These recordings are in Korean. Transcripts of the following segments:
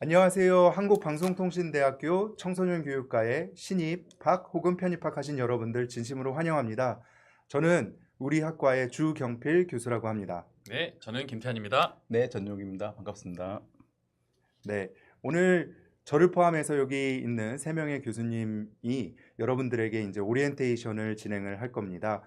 안녕하세요. 한국방송통신대학교 청소년교육과에 신입학 혹은 편입학하신 여러분들 진심으로 환영합니다. 저는 우리 학과의 주경필 교수라고 합니다. 네, 저는 김태환입니다. 네, 전용입니다. 반갑습니다. 네, 오늘 저를 포함해서 여기 있는 3명의 교수님이 여러분들에게 이제 오리엔테이션을 진행을 할 겁니다.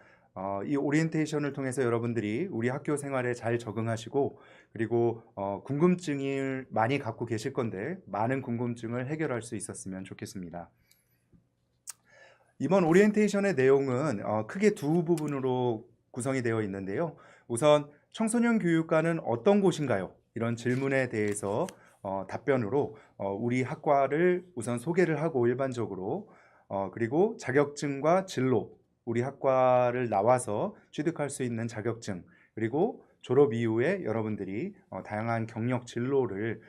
이 오리엔테이션을 통해서 여러분들이 우리 학교 생활에 잘 적응하시고 그리고 궁금증을 많이 갖고 계실 건데 많은 궁금증을 해결할 수 있었으면 좋겠습니다. 이번 오리엔테이션의 내용은 크게 두 부분으로 구성이 되어 있는데요. 우선 청소년 교육과는 어떤 곳인가요? 이런 질문에 대해서 답변으로 우리 학과를 우선 소개를 하고 일반적으로 그리고 자격증과 진로, 우리 학과를 나와서 취득할 수 있는 자격증, 그리고 졸업 이후에 여러분들이 다양한 경력 진로를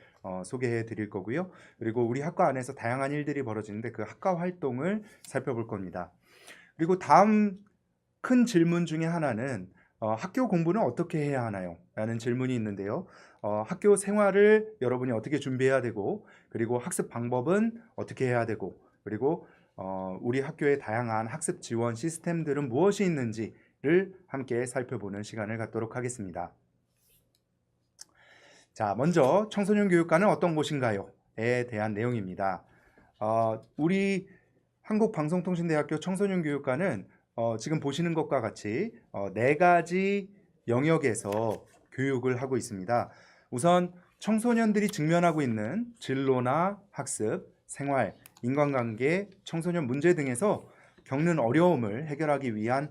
소개해 드릴 거고요. 그리고 우리 학과 안에서 다양한 일들이 벌어지는데 그 학과 활동을 살펴볼 겁니다. 그리고 다음 큰 질문 중에 하나는 학교 공부는 어떻게 해야 하나요? 라는 질문이 있는데요. 학교 생활을 여러분이 어떻게 준비해야 되고 그리고 학습 방법은 어떻게 해야 되고 그리고 우리 학교의 다양한 학습 지원 시스템들은 무엇이 있는지를 함께 살펴보는 시간을 갖도록 하겠습니다. 자, 먼저 청소년 교육과는 어떤 곳인가요? 에 대한 내용입니다. 우리 한국방송통신대학교 청소년교육과는 지금 보시는 것과 같이 4가지 영역에서 교육을 하고 있습니다. 우선 청소년들이 직면하고 있는 진로나 학습, 생활, 인간관계, 청소년 문제 등에서 겪는 어려움을 해결하기 위한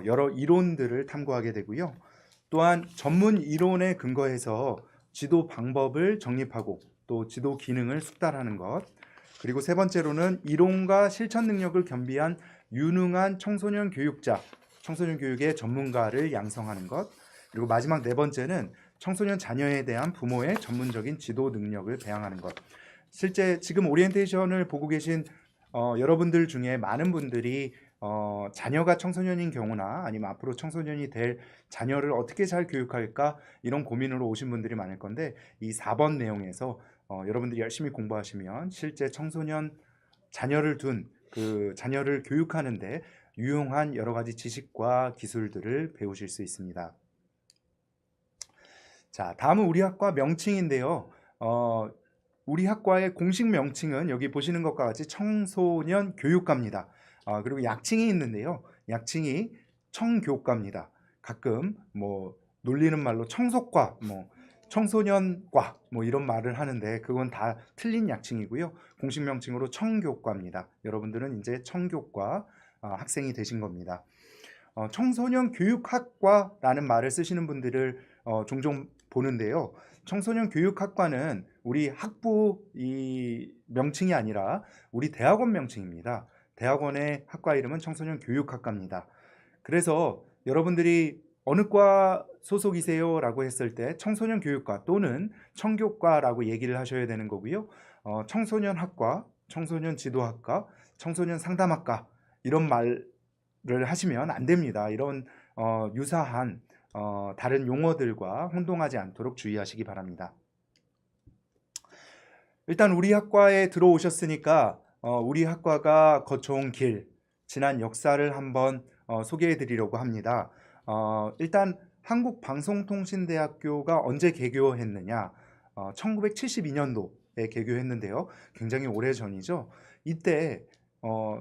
여러 이론들을 탐구하게 되고요. 또한 전문 이론에 근거해서 지도 방법을 정립하고 또 지도 기능을 숙달하는 것, 그리고 세 번째로는 이론과 실천 능력을 겸비한 유능한 청소년 교육자, 청소년 교육의 전문가를 양성하는 것, 그리고 마지막 네 번째는 청소년 자녀에 대한 부모의 전문적인 지도 능력을 배양하는 것. 실제 지금 오리엔테이션을 보고 계신 여러분들 중에 많은 분들이 자녀가 청소년인 경우나 아니면 앞으로 청소년이 될 자녀를 어떻게 잘 교육할까 이런 고민으로 오신 분들이 많을 건데 이 4번 내용에서 여러분들이 열심히 공부하시면 실제 청소년 자녀를 둔 그 자녀를 교육하는데 유용한 여러 가지 지식과 기술들을 배우실 수 있습니다. 자, 다음은 우리 학과 명칭인데요. 우리 학과의 공식 명칭은 여기 보시는 것과 같이 청소년 교육과입니다. 그리고 약칭이 있는데요. 약칭이 청교과입니다. 가끔 뭐 놀리는 말로 청소과, 뭐 청소년과 뭐 이런 말을 하는데 그건 다 틀린 약칭이고요. 공식 명칭으로 청교과입니다. 여러분들은 이제 청교과 학생이 되신 겁니다. 청소년 교육학과라는 말을 쓰시는 분들을 종종 보는데요. 청소년 교육학과는 우리 학부 이 명칭이 아니라 우리 대학원 명칭입니다. 대학원의 학과 이름은 청소년 교육학과입니다. 그래서 여러분들이 어느 과 소속이세요? 라고 했을 때 청소년 교육과 또는 청교과라고 얘기를 하셔야 되는 거고요. 청소년 학과, 청소년 지도학과, 청소년 상담학과 이런 말을 하시면 안 됩니다. 이런 유사한 다른 용어들과 혼동하지 않도록 주의하시기 바랍니다. 일단 우리 학과에 들어오셨으니까 우리 학과가 거쳐온 길, 지난 역사를 한번 소개해 드리려고 합니다. 일단 한국방송통신대학교가 언제 개교했느냐? 1972년도에 개교했는데요. 굉장히 오래전이죠. 이때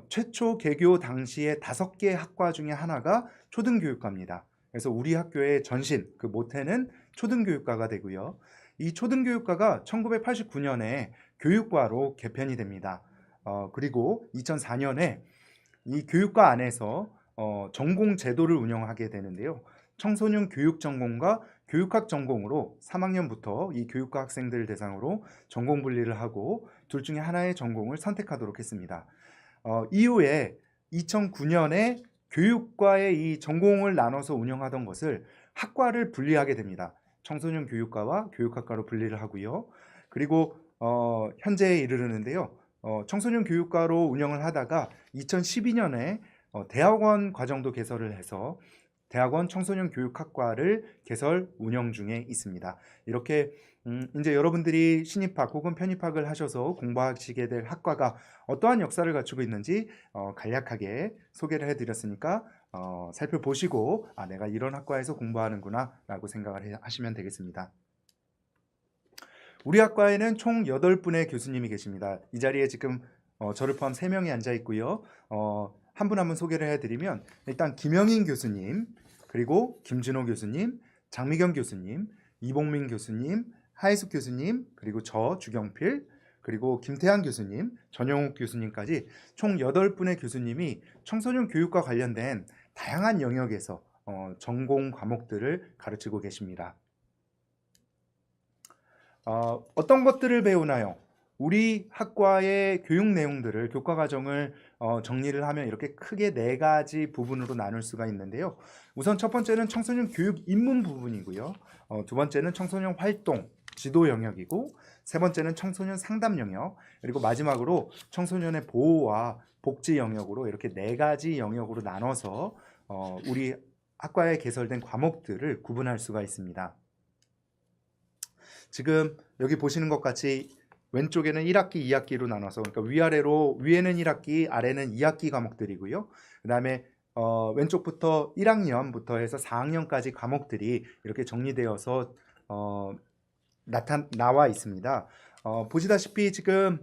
최초 개교 당시에 5개 학과 중에 하나가 초등교육과입니다. 그래서 우리 학교의 전신, 그 모태는 초등교육과가 되고요. 이 초등교육과가 1989년에 교육과로 개편이 됩니다. 그리고 2004년에 이 교육과 안에서 전공 제도를 운영하게 되는데요. 청소년 교육 전공과 교육학 전공으로 3학년부터 이 교육과 학생들 대상으로 전공 분리를 하고 둘 중에 하나의 전공을 선택하도록 했습니다. 이후에 2009년에 교육과의 이 전공을 나눠서 운영하던 것을 학과를 분리하게 됩니다. 청소년 교육과와 교육학과로 분리를 하고요. 그리고 현재에 이르르는데요. 청소년 교육과로 운영을 하다가 2012년에 대학원 과정도 개설을 해서 대학원 청소년 교육학과를 개설 운영 중에 있습니다. 이렇게 이제 여러분들이 신입학 혹은 편입학을 하셔서 공부하시게 될 학과가 어떠한 역사를 갖추고 있는지 간략하게 소개를 해드렸으니까 살펴보시고 내가 이런 학과에서 공부하는구나 라고 생각을 하시면 되겠습니다. 우리 학과에는 총 8분의 교수님이 계십니다. 이 자리에 지금 저를 포함 3명이 앉아 있고요. 한 분 한 분 소개를 해드리면 일단 김영인 교수님, 그리고 김준호 교수님, 장미경 교수님, 이봉민 교수님, 하혜숙 교수님, 그리고 저 주경필, 그리고 김태환 교수님, 전영욱 교수님까지 총 8분의 교수님이 청소년 교육과 관련된 다양한 영역에서 전공 과목들을 가르치고 계십니다. 어떤 것들을 배우나요? 우리 학과의 교육 내용들을, 교과 과정을 정리를 하면 이렇게 크게 4가지 부분으로 나눌 수가 있는데요. 우선 첫 번째는 청소년 교육 입문 부분이고요. 두 번째는 청소년 활동, 지도 영역이고, 세 번째는 청소년 상담 영역, 그리고 마지막으로 청소년의 보호와 복지 영역으로 이렇게 4가지 영역으로 나눠서 우리 학과에 개설된 과목들을 구분할 수가 있습니다. 지금 여기 보시는 것 같이 왼쪽에는 1학기, 2학기로 나눠서, 그러니까 위아래로, 위에는 1학기, 아래는 2학기 과목들이고요. 그 다음에 왼쪽부터 1학년부터 해서 4학년까지 과목들이 이렇게 정리되어서 나와 있습니다. 보시다시피 지금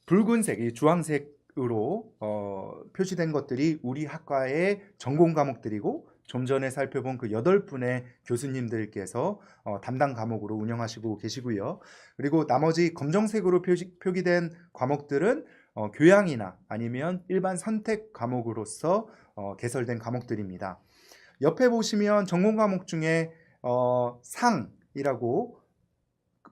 붉은색, 주황색으로 표시된 것들이 우리 학과의 전공 과목들이고, 좀 전에 살펴본 그 8분의 교수님들께서 담당 과목으로 운영하시고 계시고요. 그리고 나머지 검정색으로 표기된 과목들은 교양이나 아니면 일반 선택 과목으로서 개설된 과목들입니다. 옆에 보시면 전공 과목 중에 상이라고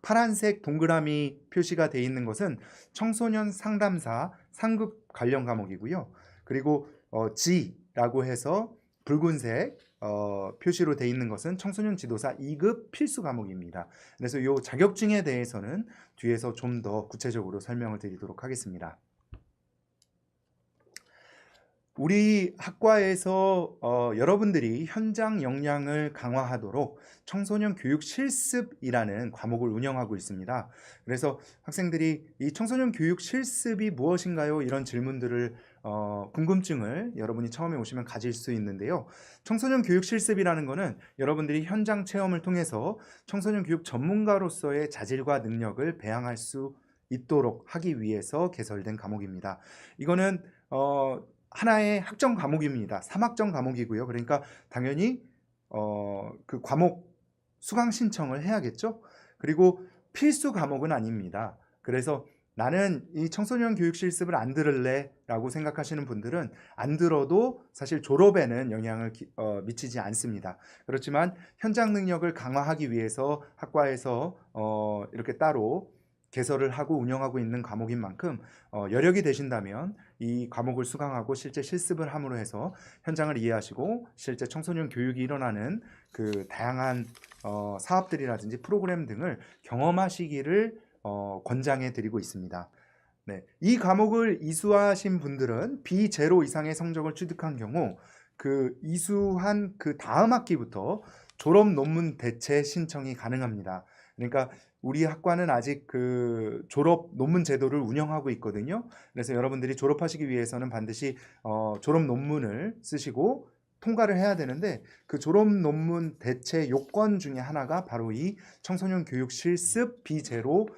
파란색 동그라미 표시가 되어 있는 것은 청소년 상담사 상급 관련 과목이고요. 그리고 G라고 해서 붉은색 표시로 되어 있는 것은 청소년 지도사 2급 필수 과목입니다. 그래서 이 자격증에 대해서는 뒤에서 좀 더 구체적으로 설명을 드리도록 하겠습니다. 우리 학과에서 여러분들이 현장 역량을 강화하도록 청소년 교육 실습이라는 과목을 운영하고 있습니다. 그래서 학생들이 이 청소년 교육 실습이 무엇인가요? 이런 질문들을 궁금증을 여러분이 처음에 오시면 가질 수 있는데요. 청소년 교육 실습이라는 것은 여러분들이 현장 체험을 통해서 청소년 교육 전문가로서의 자질과 능력을 배양할 수 있도록 하기 위해서 개설된 과목입니다. 이거는 하나의 학점 과목입니다. 3학점 과목이고요. 그러니까 당연히 그 과목 수강 신청을 해야겠죠. 그리고 필수 과목은 아닙니다. 그래서 나는 이 청소년 교육 실습을 안 들을래 라고 생각하시는 분들은 안 들어도 사실 졸업에는 영향을 미치지 않습니다. 그렇지만 현장 능력을 강화하기 위해서 학과에서 이렇게 따로 개설을 하고 운영하고 있는 과목인 만큼 여력이 되신다면 이 과목을 수강하고 실제 실습을 함으로 해서 현장을 이해하시고 실제 청소년 교육이 일어나는 그 다양한 사업들이라든지 프로그램 등을 경험하시기를 권장해 드리고 있습니다. 네, 이 과목을 이수하신 분들은 B0 이상의 성적을 취득한 경우 그 이수한 그 다음 학기부터 졸업 논문 대체 신청이 가능합니다. 그러니까 우리 학과는 아직 그 졸업 논문 제도를 운영하고 있거든요. 그래서 여러분들이 졸업하시기 위해서는 반드시 졸업 논문을 쓰시고 통과를 해야 되는데 그 졸업 논문 대체 요건 중에 하나가 바로 이 청소년 교육 실습 B0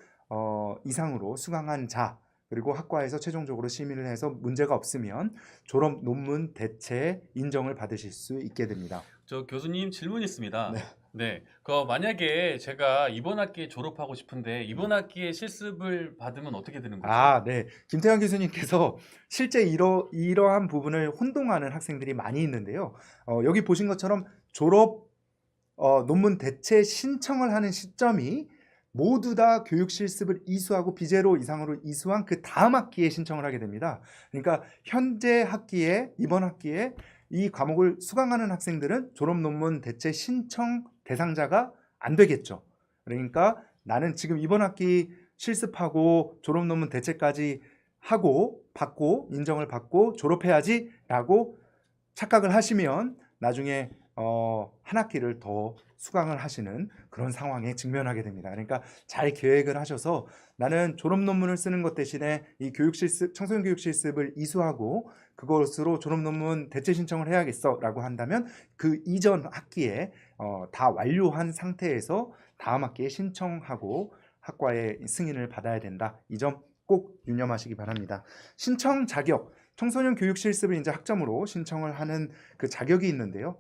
이상으로 수강한 자, 그리고 학과에서 최종적으로 심의를 해서 문제가 없으면 졸업 논문 대체 인정을 받으실 수 있게 됩니다. 저 교수님 질문 있습니다. 네. 네. 만약에 제가 이번 학기에 졸업하고 싶은데 이번 학기에 실습을 받으면 어떻게 되는 거죠? 네. 김태환 교수님께서 실제 이러한 부분을 혼동하는 학생들이 많이 있는데요. 여기 보신 것처럼 졸업 논문 대체 신청을 하는 시점이 모두 다 교육 실습을 이수하고 B0 이상으로 이수한 그 다음 학기에 신청을 하게 됩니다. 그러니까 현재 학기에, 이번 학기에 이 과목을 수강하는 학생들은 졸업 논문 대체 신청 대상자가 안 되겠죠. 그러니까 나는 지금 이번 학기 실습하고 졸업 논문 대체까지 하고 받고 인정을 받고 졸업해야지 라고 착각을 하시면 나중에 한 학기를 더 수강을 하시는 그런 상황에 직면하게 됩니다. 그러니까 잘 계획을 하셔서 나는 졸업 논문을 쓰는 것 대신에 이 교육 실습, 청소년 교육 실습을 이수하고 그것으로 졸업 논문 대체 신청을 해야겠어라고 한다면 그 이전 학기에 다 완료한 상태에서 다음 학기에 신청하고 학과의 승인을 받아야 된다. 이 점 꼭 유념하시기 바랍니다. 신청 자격, 청소년 교육 실습을 이제 학점으로 신청을 하는 그 자격이 있는데요.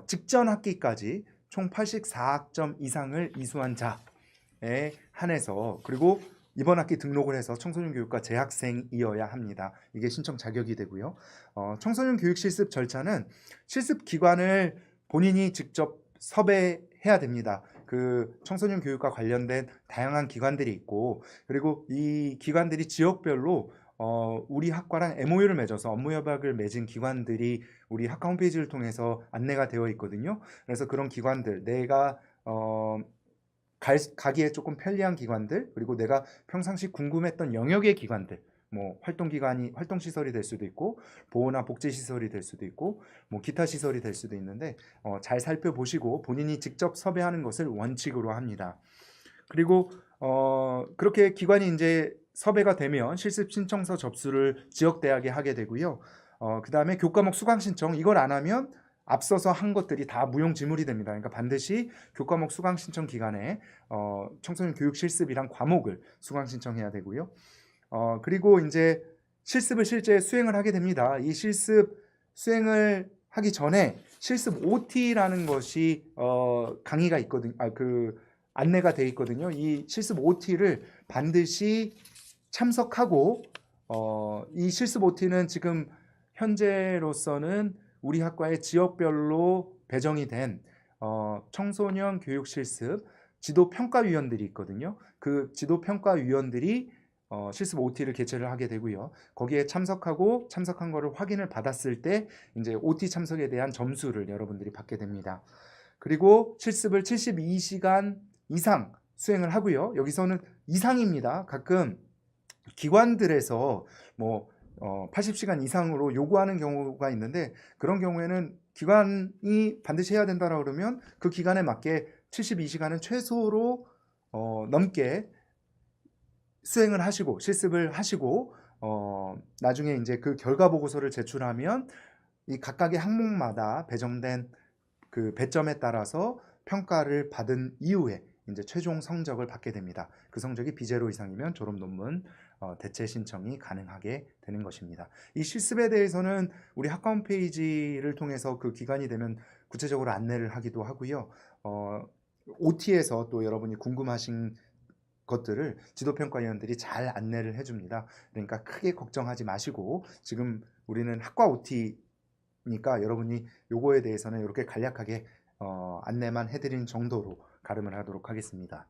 직전 학기까지 총 84학점 이상을 이수한 자에 한해서, 그리고 이번 학기 등록을 해서 청소년 교육과 재학생이어야 합니다. 이게 신청 자격이 되고요. 청소년 교육 실습 절차는 실습 기관을 본인이 직접 섭외해야 됩니다. 그 청소년 교육과 관련된 다양한 기관들이 있고, 그리고 이 기관들이 지역별로 우리 학과랑 MOU를 맺어서 업무 협약을 맺은 기관들이 우리 학과 홈페이지를 통해서 안내가 되어 있거든요. 그래서 그런 기관들, 내가 가기에 조금 편리한 기관들, 그리고 내가 평상시 궁금했던 영역의 기관들, 뭐 활동 시설이 될 수도 있고, 보호나 복지 시설이 될 수도 있고, 뭐 기타 시설이 될 수도 있는데 잘 살펴보시고 본인이 직접 섭외하는 것을 원칙으로 합니다. 그리고 그렇게 기관이 이제 섭외가 되면 실습 신청서 접수를 지역 대학에 하게 되고요. 그 다음에 교과목 수강 신청, 이걸 안 하면 앞서서 한 것들이 다 무용지물이 됩니다. 그러니까 반드시 교과목 수강 신청 기간에 청소년 교육 실습이란 과목을 수강 신청해야 되고요. 그리고 이제 실습을 실제 수행을 하게 됩니다. 이 실습 수행을 하기 전에 실습 OT라는 것이 강의가 있거든요. 그 안내가 돼 있거든요. 이 실습 OT를 반드시 참석하고, 이 실습 OT는 지금 현재로서는 우리 학과의 지역별로 배정이 된 청소년 교육 실습 지도평가위원들이 있거든요. 그 지도평가위원들이 실습 OT를 개최를 하게 되고요. 거기에 참석하고 참석한 거를 확인을 받았을 때 이제 OT 참석에 대한 점수를 여러분들이 받게 됩니다. 그리고 실습을 72시간 이상 수행을 하고요. 여기서는 이상입니다. 가끔 기관들에서 뭐 80시간 이상으로 요구하는 경우가 있는데, 그런 경우에는 기관이 반드시 해야 된다라고 그러면 그 기간에 맞게 72시간은 최소로 넘게 수행을 하시고 실습을 하시고, 나중에 이제 그 결과 보고서를 제출하면 이 각각의 항목마다 배정된 그 배점에 따라서 평가를 받은 이후에 이제 최종 성적을 받게 됩니다. 그 성적이 B0 이상이면 졸업 논문 대체 신청이 가능하게 되는 것입니다. 이 실습에 대해서는 우리 학과 홈페이지를 통해서 그 기간이 되면 구체적으로 안내를 하기도 하고요. OT에서 또 여러분이 궁금하신 것들을 지도평가위원들이 잘 안내를 해줍니다. 그러니까 크게 걱정하지 마시고, 지금 우리는 학과 OT니까 여러분이 요거에 대해서는 이렇게 간략하게 안내만 해드린 정도로 가름을 하도록 하겠습니다.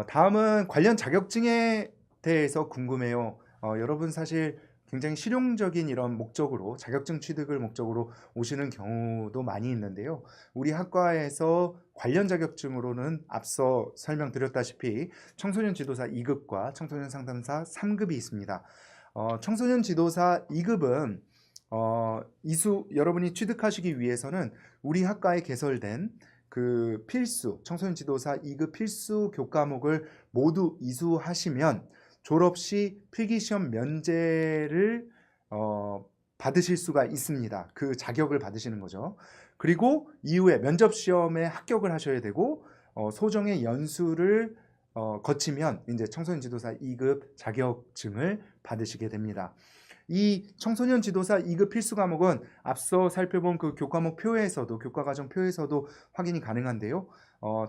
다음은 관련 자격증에 대해서 궁금해요. 여러분 사실 굉장히 실용적인 이런 목적으로, 자격증 취득을 목적으로 오시는 경우도 많이 있는데요. 우리 학과에서 관련 자격증으로는 앞서 설명드렸다시피 청소년 지도사 2급과 청소년 상담사 3급이 있습니다. 청소년 지도사 2급은 여러분이 취득하시기 위해서는 우리 학과에 개설된 그 필수 청소년 지도사 2급 필수 교과목을 모두 이수하시면 졸업 시 필기시험 면제를 받으실 수가 있습니다. 그 자격을 받으시는 거죠. 그리고 이후에 면접시험에 합격을 하셔야 되고, 소정의 연수를 거치면 이제 청소년 지도사 2급 자격증을 받으시게 됩니다. 이 청소년 지도사 2급 필수 과목은 앞서 살펴본 그 교과목 표에서도, 교과과정 표에서도 확인이 가능한데요.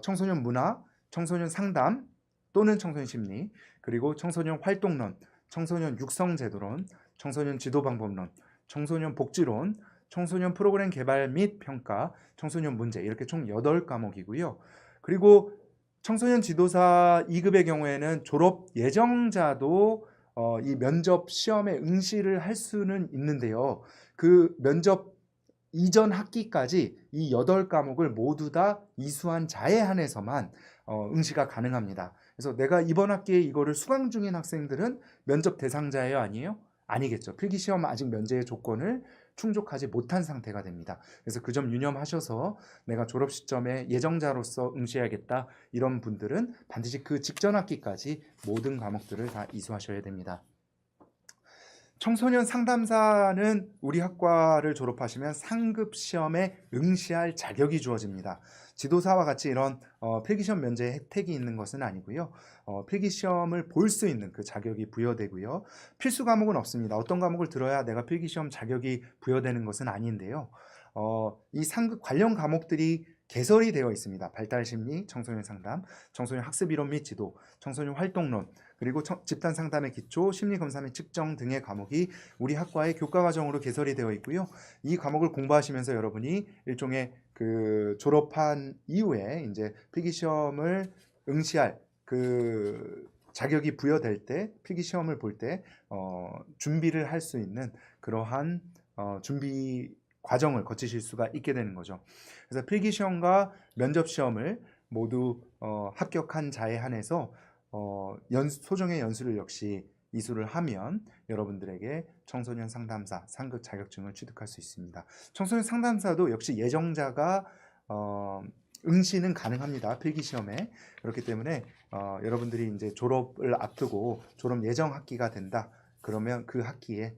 청소년 문화, 청소년 상담 또는 청소년 심리, 그리고 청소년 활동론, 청소년 육성제도론, 청소년 지도방법론, 청소년 복지론, 청소년 프로그램 개발 및 평가, 청소년 문제, 이렇게 총 8과목이고요. 그리고 청소년 지도사 2급의 경우에는 졸업 예정자도 이 면접 시험에 응시를 할 수는 있는데요. 그 면접 이전 학기까지 이 8과목을 모두 다 이수한 자에 한해서만 응시가 가능합니다. 그래서 내가 이번 학기에 이거를 수강 중인 학생들은 면접 대상자예요, 아니에요? 아니겠죠. 필기시험 아직 면제의 조건을 충족하지 못한 상태가 됩니다. 그래서 그 점 유념하셔서 내가 졸업 시점에 예정자로서 응시해야겠다 이런 분들은 반드시 그 직전 학기까지 모든 과목들을 다 이수하셔야 됩니다. 청소년 상담사는 우리 학과를 졸업하시면 상급 시험에 응시할 자격이 주어집니다. 지도사와 같이 이런 필기시험 면제 혜택이 있는 것은 아니고요. 필기시험을 볼 수 있는 그 자격이 부여되고요. 필수 과목은 없습니다. 어떤 과목을 들어야 내가 필기시험 자격이 부여되는 것은 아닌데요. 이 상급 관련 과목들이 개설이 되어 있습니다. 발달심리, 청소년 상담, 청소년 학습이론 및 지도, 청소년 활동론, 그리고 집단 상담의 기초, 심리 검사 및 측정 등의 과목이 우리 학과의 교과 과정으로 개설이 되어 있고요. 이 과목을 공부하시면서 여러분이 일종의 그 졸업한 이후에 이제 필기시험을 응시할 그 자격이 부여될 때 필기시험을 볼 때 준비를 할 수 있는 그러한 준비 과정을 거치실 수가 있게 되는 거죠. 그래서 필기시험과 면접시험을 모두 합격한 자에 한해서 소정의 연수를 역시 이수를 하면 여러분들에게 청소년 상담사 상급 자격증을 취득할 수 있습니다. 청소년 상담사도 역시 예정자가 응시는 가능합니다. 필기시험에. 그렇기 때문에 여러분들이 이제 졸업을 앞두고 졸업 예정 학기가 된다. 그러면 그 학기에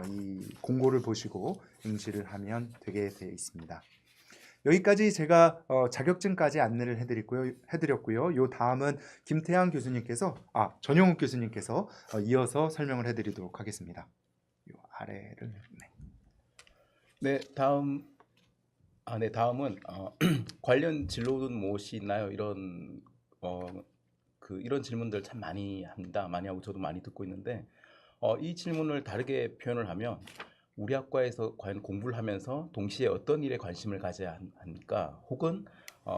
이 공고를 보시고 응시를 하면 되게 되어 있습니다. 여기까지 제가 자격증까지 안내를 해드렸고요. 요 다음은 김태양 교수님께서 전용욱 교수님께서 이어서 설명을 해드리도록 하겠습니다. 요 아래를 네, 다음은 관련 진로는 무엇이 있나요? 이런 이런 질문들 참 많이 합니다. 많이 하고 저도 많이 듣고 있는데 이 질문을 다르게 표현을 하면 우리 학과에서 과연 공부를 하면서 동시에 어떤 일에 관심을 가져야 합니까? 혹은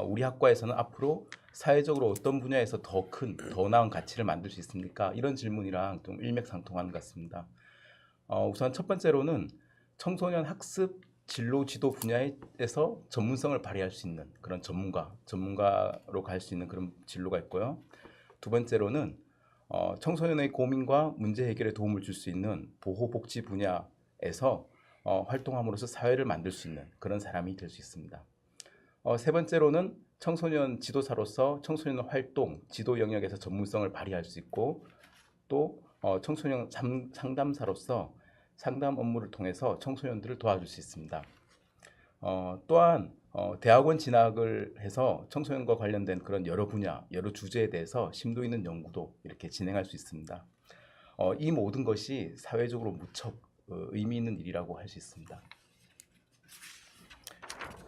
우리 학과에서는 앞으로 사회적으로 어떤 분야에서 더 나은 가치를 만들 수 있습니까? 이런 질문이랑 좀 일맥상통하는 것 같습니다. 우선 첫 번째로는 청소년 학습 진로 지도 분야에서 전문성을 발휘할 수 있는 그런 전문가로 갈 수 있는 그런 진로가 있고요. 두 번째로는 청소년의 고민과 문제 해결에 도움을 줄 수 있는 보호복지 분야에서 활동함으로써 사회를 만들 수 있는 그런 사람이 될 수 있습니다. 세 번째로는 청소년 지도사로서 청소년 활동, 지도 영역에서 전문성을 발휘할 수 있고 또 청소년 상담사로서 상담 업무를 통해서 청소년들을 도와줄 수 있습니다. 또한 대학원 진학을 해서 청소년과 관련된 그런 여러 분야, 여러 주제에 대해서 심도 있는 연구도 이렇게 진행할 수 있습니다. 이 모든 것이 사회적으로 무척 의미 있는 일이라고 할 수 있습니다.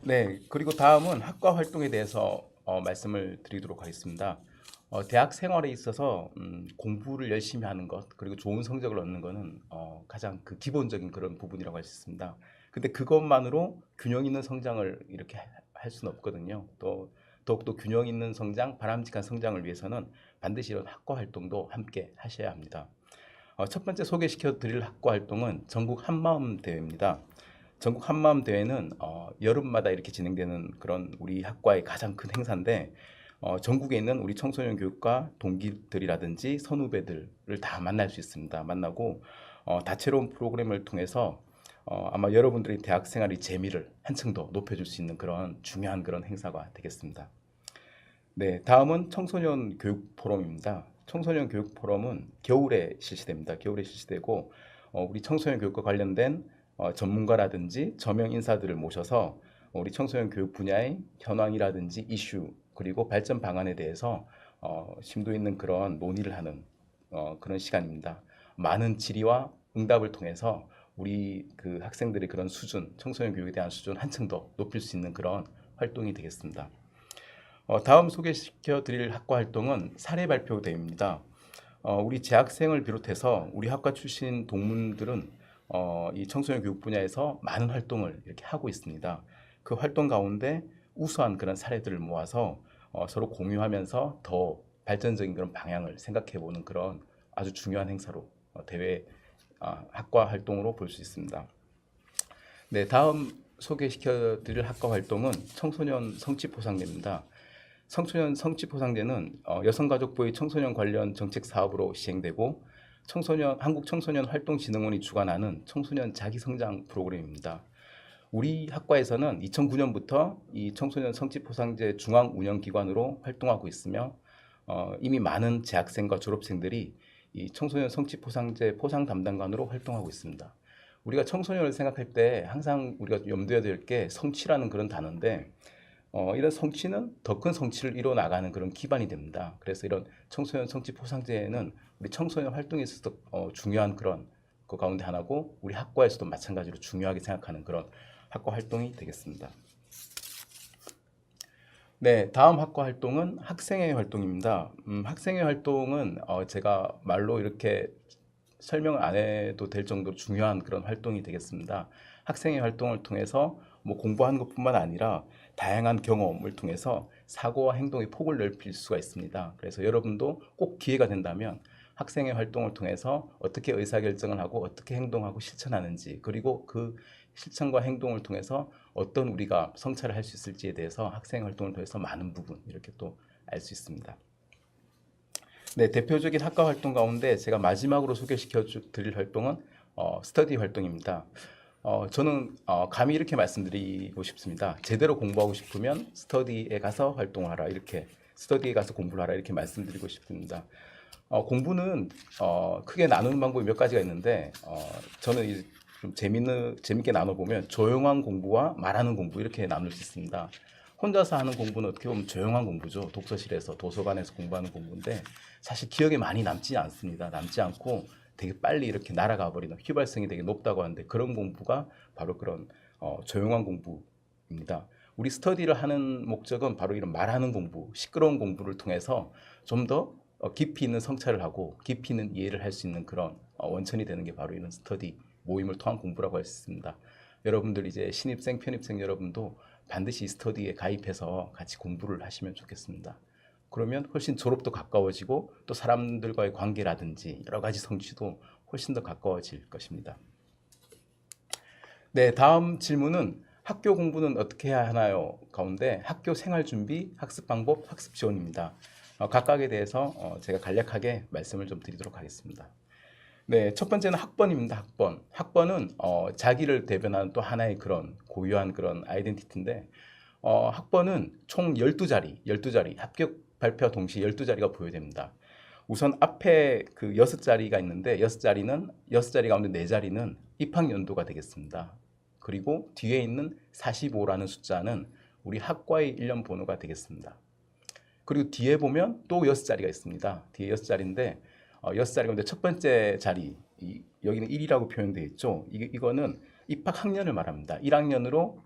네, 그리고 다음은 학과 활동에 대해서 말씀을 드리도록 하겠습니다. 대학 생활에 있어서 공부를 열심히 하는 것 그리고 좋은 성적을 얻는 것은 가장 그 기본적인 그런 부분이라고 할 수 있습니다. 근데 그것만으로 균형 있는 성장을 이렇게 할 수는 없거든요. 또 더욱더 균형 있는 성장, 바람직한 성장을 위해서는 반드시 이런 학과 활동도 함께 하셔야 합니다. 첫 번째 소개시켜 드릴 학과 활동은 전국 한마음 대회입니다. 전국 한마음 대회는 여름마다 이렇게 진행되는 그런 우리 학과의 가장 큰 행사인데 전국에 있는 우리 청소년 교육과 동기들이라든지 선후배들을 다 만날 수 있습니다. 만나고 다채로운 프로그램을 통해서 아마 여러분들의 대학 생활의 재미를 한층 더 높여줄 수 있는 그런 중요한 그런 행사가 되겠습니다. 네, 다음은 청소년 교육 포럼입니다. 청소년 교육 포럼은 겨울에 실시됩니다. 겨울에 실시되고 우리 청소년 교육과 관련된 전문가라든지 저명 인사들을 모셔서 우리 청소년 교육 분야의 현황이라든지 이슈 그리고 발전 방안에 대해서 심도 있는 그런 논의를 하는 그런 시간입니다. 많은 질의와 응답을 통해서 우리 그 학생들의 그런 수준, 청소년 교육에 대한 수준 한층 더 높일 수 있는 그런 활동이 되겠습니다. 다음 소개시켜 드릴 학과 활동은 사례 발표 대회입니다. 우리 재학생을 비롯해서 우리 학과 출신 동문들은 이 청소년 교육 분야에서 많은 활동을 이렇게 하고 있습니다. 그 활동 가운데 우수한 그런 사례들을 모아서 서로 공유하면서 더 발전적인 그런 방향을 생각해보는 그런 아주 중요한 행사로 대회 학과 활동으로 볼 수 있습니다. 네, 다음 소개시켜드릴 학과 활동은 청소년 성취보상제입니다. 청소년 성취보상제는 여성가족부의 청소년 관련 정책 사업으로 시행되고 한국 청소년 활동진흥원이 주관하는 청소년 자기성장 프로그램입니다. 우리 학과에서는 2009년부터 이 청소년 성취보상제 중앙운영기관으로 활동하고 있으며 이미 많은 재학생과 졸업생들이 이 청소년 성취보상제 포상 담당관으로 활동하고 있습니다. 우리가 청소년을 생각할 때 항상 우리가 염두에 둘 게 성취라는 그런 단어인데 이런 성취는 더 큰 성취를 이뤄 나가는 그런 기반이 됩니다. 그래서 이런 청소년 성취 포상제는 우리 청소년 활동에 있어서 중요한 그런 그 가운데 하나고 우리 학과에서도 마찬가지로 중요하게 생각하는 그런 학과 활동이 되겠습니다. 네, 다음 학과 활동은 학생회 활동입니다. 학생회 활동은 제가 말로 이렇게 설명을 안 해도 될 정도로 중요한 그런 활동이 되겠습니다. 학생회 활동을 통해서 뭐 공부하는 것뿐만 아니라 다양한 경험을 통해서 사고와 행동의 폭을 넓힐 수가 있습니다. 그래서 여러분도 꼭 기회가 된다면 학생회 활동을 통해서 어떻게 의사결정을 하고 어떻게 행동하고 실천하는지 그리고 그 실천과 행동을 통해서 어떤 우리가 성찰을 할 수 있을지에 대해서 학생 활동을 통해서 많은 부분 이렇게 또 알 수 있습니다. 네, 대표적인 학과 활동 가운데 제가 마지막으로 소개시켜 드릴 활동은 스터디 활동입니다. 저는 감히 이렇게 말씀드리고 싶습니다. 제대로 공부하고 싶으면 스터디에 가서 활동을 하라 이렇게 스터디에 가서 공부를 하라 이렇게 말씀드리고 싶습니다. 공부는 크게 나누는 방법이 몇 가지가 있는데 저는 좀 재밌게 나눠보면 조용한 공부와 말하는 공부 이렇게 나눌 수 있습니다. 혼자서 하는 공부는 어떻게 보면 조용한 공부죠. 독서실에서 도서관에서 공부하는 공부인데 사실 기억에 많이 남지 않습니다. 남지 않고 되게 빨리 이렇게 날아가 버리는 휘발성이 되게 높다고 하는데 그런 공부가 바로 그런 조용한 공부입니다. 우리 스터디를 하는 목적은 바로 이런 말하는 공부, 시끄러운 공부를 통해서 좀 더 깊이 있는 성찰을 하고 깊이 있는 이해를 할 수 있는 그런 원천이 되는 게 바로 이런 스터디 모임을 통한 공부라고 할 수 있습니다. 여러분들 이제 신입생, 편입생 여러분도 반드시 스터디에 가입해서 같이 공부를 하시면 좋겠습니다. 그러면 훨씬 졸업도 가까워지고 또 사람들과의 관계라든지 여러 가지 성취도 훨씬 더 가까워질 것입니다. 네, 다음 질문은 학교 공부는 어떻게 해야 하나요? 가운데 학교 생활 준비, 학습 방법, 학습 지원입니다. 각각에 대해서 제가 간략하게 말씀을 좀 드리도록 하겠습니다. 네, 첫 번째는 학번입니다. 학번. 학번은 자기를 대변하는 또 하나의 그런 고유한 그런 아이덴티티인데 학번은 총 12자리 합격 발표 동시에 12자리가 부여됩니다. 우선 앞에 그 6자리가 있는데 6자리 가운데 4자리는 입학 연도가 되겠습니다. 그리고 뒤에 있는 45라는 숫자는 우리 학과의 1년 번호가 되겠습니다. 그리고 뒤에 보면 또 6자리가 있습니다. 뒤에 6자리인데 6자리 가운데 첫 번째 자리 여기는 1이라고 표현되어 있죠. 이거는 입학 학년을 말합니다. 1학년으로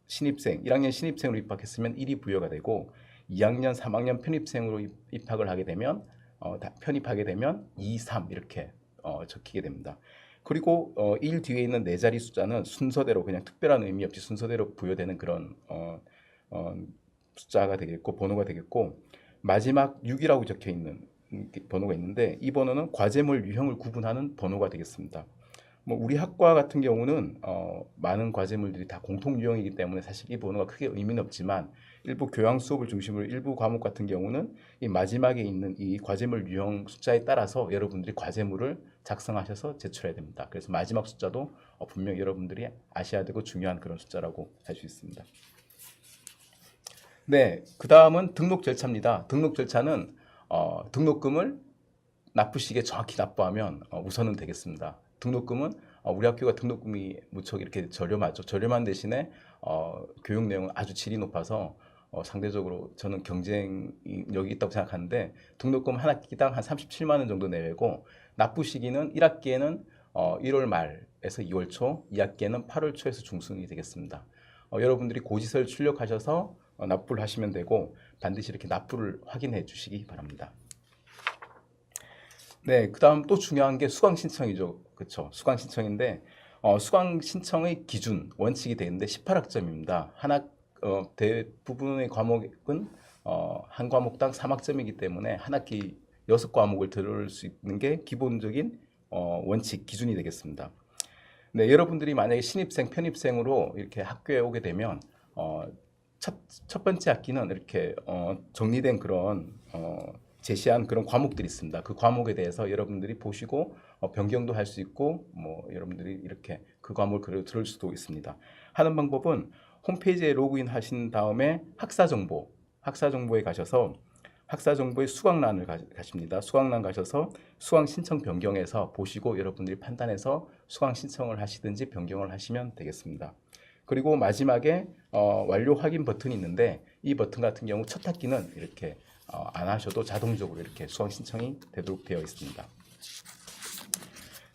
신입생, 1학년 신입생으로 입학했으면 1이 부여가 되고 2학년, 3학년 편입생으로 입학을 하게 되면 편입하게 되면 2, 3 이렇게 적히게 됩니다. 그리고 1 뒤에 있는 4자리 숫자는 순서대로 그냥 특별한 의미 없이 순서대로 부여되는 그런 숫자가 되겠고 번호가 되겠고 마지막 6이라고 적혀 있는 번호가 있는데 이 번호는 과제물 유형을 구분하는 번호가 되겠습니다. 뭐 우리 학과 같은 경우는 많은 과제물들이 다 공통 유형이기 때문에 사실 이 번호가 크게 의미는 없지만 일부 교양 수업을 중심으로 일부 과목 같은 경우는 이 마지막에 있는 이 과제물 유형 숫자에 따라서 여러분들이 과제물을 작성하셔서 제출해야 됩니다. 그래서 마지막 숫자도 분명히 여러분들이 아셔야 되고 중요한 그런 숫자라고 할 수 있습니다. 네, 그 다음은 등록 절차입니다. 등록 절차는 등록금을 납부시기에 정확히 납부하면 우선은 되겠습니다. 등록금은 우리 학교가 등록금이 무척 이렇게 저렴하죠. 저렴한 대신에 교육 내용은 아주 질이 높아서 상대적으로 저는 경쟁력이 있다고 생각하는데 등록금 한 학기당 한 37만 원 정도 내외고 납부 시기는 1학기에는 1월 말에서 2월 초, 2학기에는 8월 초에서 중순이 되겠습니다. 여러분들이 고지서를 출력하셔서 납부를 하시면 되고 반드시 이렇게 납부를 확인해 주시기 바랍니다. 네, 그 다음 또 중요한 게 수강 신청이죠. 그렇죠. 수강 신청인데 수강 신청의 기준 원칙이 되는데 18학점입니다. 대부분의 과목은 한 과목당 3학점이기 때문에 한 학기 6과목을 들을 수 있는 게 기본적인 원칙 기준이 되겠습니다. 네, 여러분들이 만약에 신입생, 편입생으로 이렇게 학교에 오게 되면 첫 번째 학기는 이렇게 정리된 그런 제시한 그런 과목들이 있습니다. 그 과목에 대해서 여러분들이 보시고 변경도 할 수 있고 뭐 여러분들이 이렇게 그 과목을 그대로 들을 수도 있습니다. 하는 방법은 홈페이지에 로그인 하신 다음에 학사정보에 가셔서 학사정보의 수강란을 가십니다. 수강란 가셔서 수강 신청 변경해서 보시고 여러분들이 판단해서 수강 신청을 하시든지 변경을 하시면 되겠습니다. 그리고 마지막에 완료 확인 버튼이 있는데 이 버튼 같은 경우 첫 학기는 이렇게 안 하셔도 자동적으로 이렇게 수강 신청이 되도록 되어 있습니다.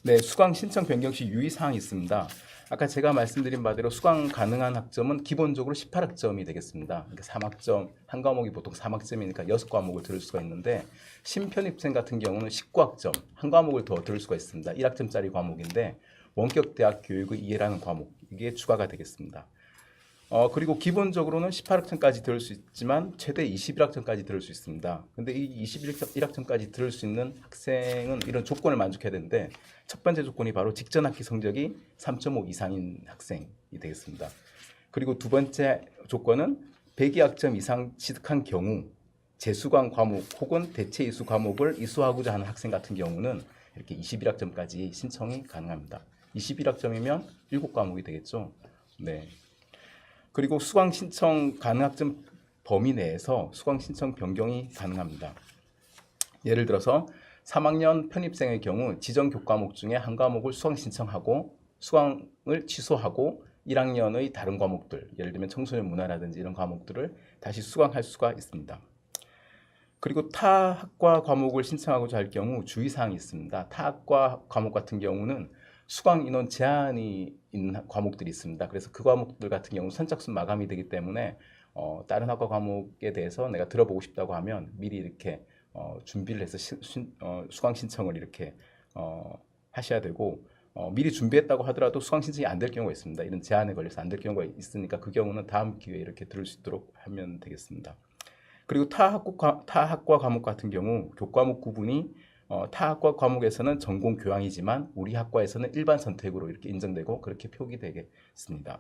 네, 수강 신청 변경 시 유의사항이 있습니다. 아까 제가 말씀드린 바대로 수강 가능한 학점은 기본적으로 18학점이 되겠습니다. 그러니까 3학점, 한 과목이 보통 3학점이니까 6과목을 들을 수가 있는데 신편입생 같은 경우는 19학점, 한 과목을 더 들을 수가 있습니다. 1학점짜리 과목인데 원격 대학 교육의 이해라는 과목, 이게 추가가 되겠습니다. 그리고 기본적으로는 18학점까지 들을 수 있지만 최대 21학점까지 들을 수 있습니다. 근데 이 21학점까지 들을 수 있는 학생은 이런 조건을 만족해야 되는데 첫 번째 조건이 바로 직전 학기 성적이 3.5 이상인 학생이 되겠습니다. 그리고 두 번째 조건은 102학점 이상 취득한 경우 재수강 과목 혹은 대체 이수 과목을 이수하고자 하는 학생 같은 경우는 이렇게 21학점까지 신청이 가능합니다. 21학점이면 7과목이 되겠죠. 네. 그리고 수강 신청 가능 학점 범위 내에서 수강 신청 변경이 가능합니다. 예를 들어서 3학년 편입생의 경우 지정 교과목 중에 한 과목을 수강 신청하고 수강을 취소하고 1학년의 다른 과목들, 예를 들면 청소년 문화라든지 이런 과목들을 다시 수강할 수가 있습니다. 그리고 타 학과 과목을 신청하고자 할 경우 주의사항이 있습니다. 타 학과 과목 같은 경우는 수강 인원 제한이 있는 과목들이 있습니다. 그래서 그 과목들 같은 경우 선착순 마감이 되기 때문에 다른 학과 과목에 대해서 내가 들어보고 싶다고 하면 미리 이렇게 준비를 해서 수강 신청을 이렇게 하셔야 되고 미리 준비했다고 하더라도 수강 신청이 안 될 경우가 있습니다. 이런 제한에 걸려서 안 될 경우가 있으니까 그 경우는 다음 기회에 이렇게 들을 수 있도록 하면 되겠습니다. 그리고 타 학과 과목 같은 경우 교과목 구분이 타 학과 과목에서는 전공 교양이지만 우리 학과에서는 일반 선택으로 이렇게 인정되고 그렇게 표기되겠습니다.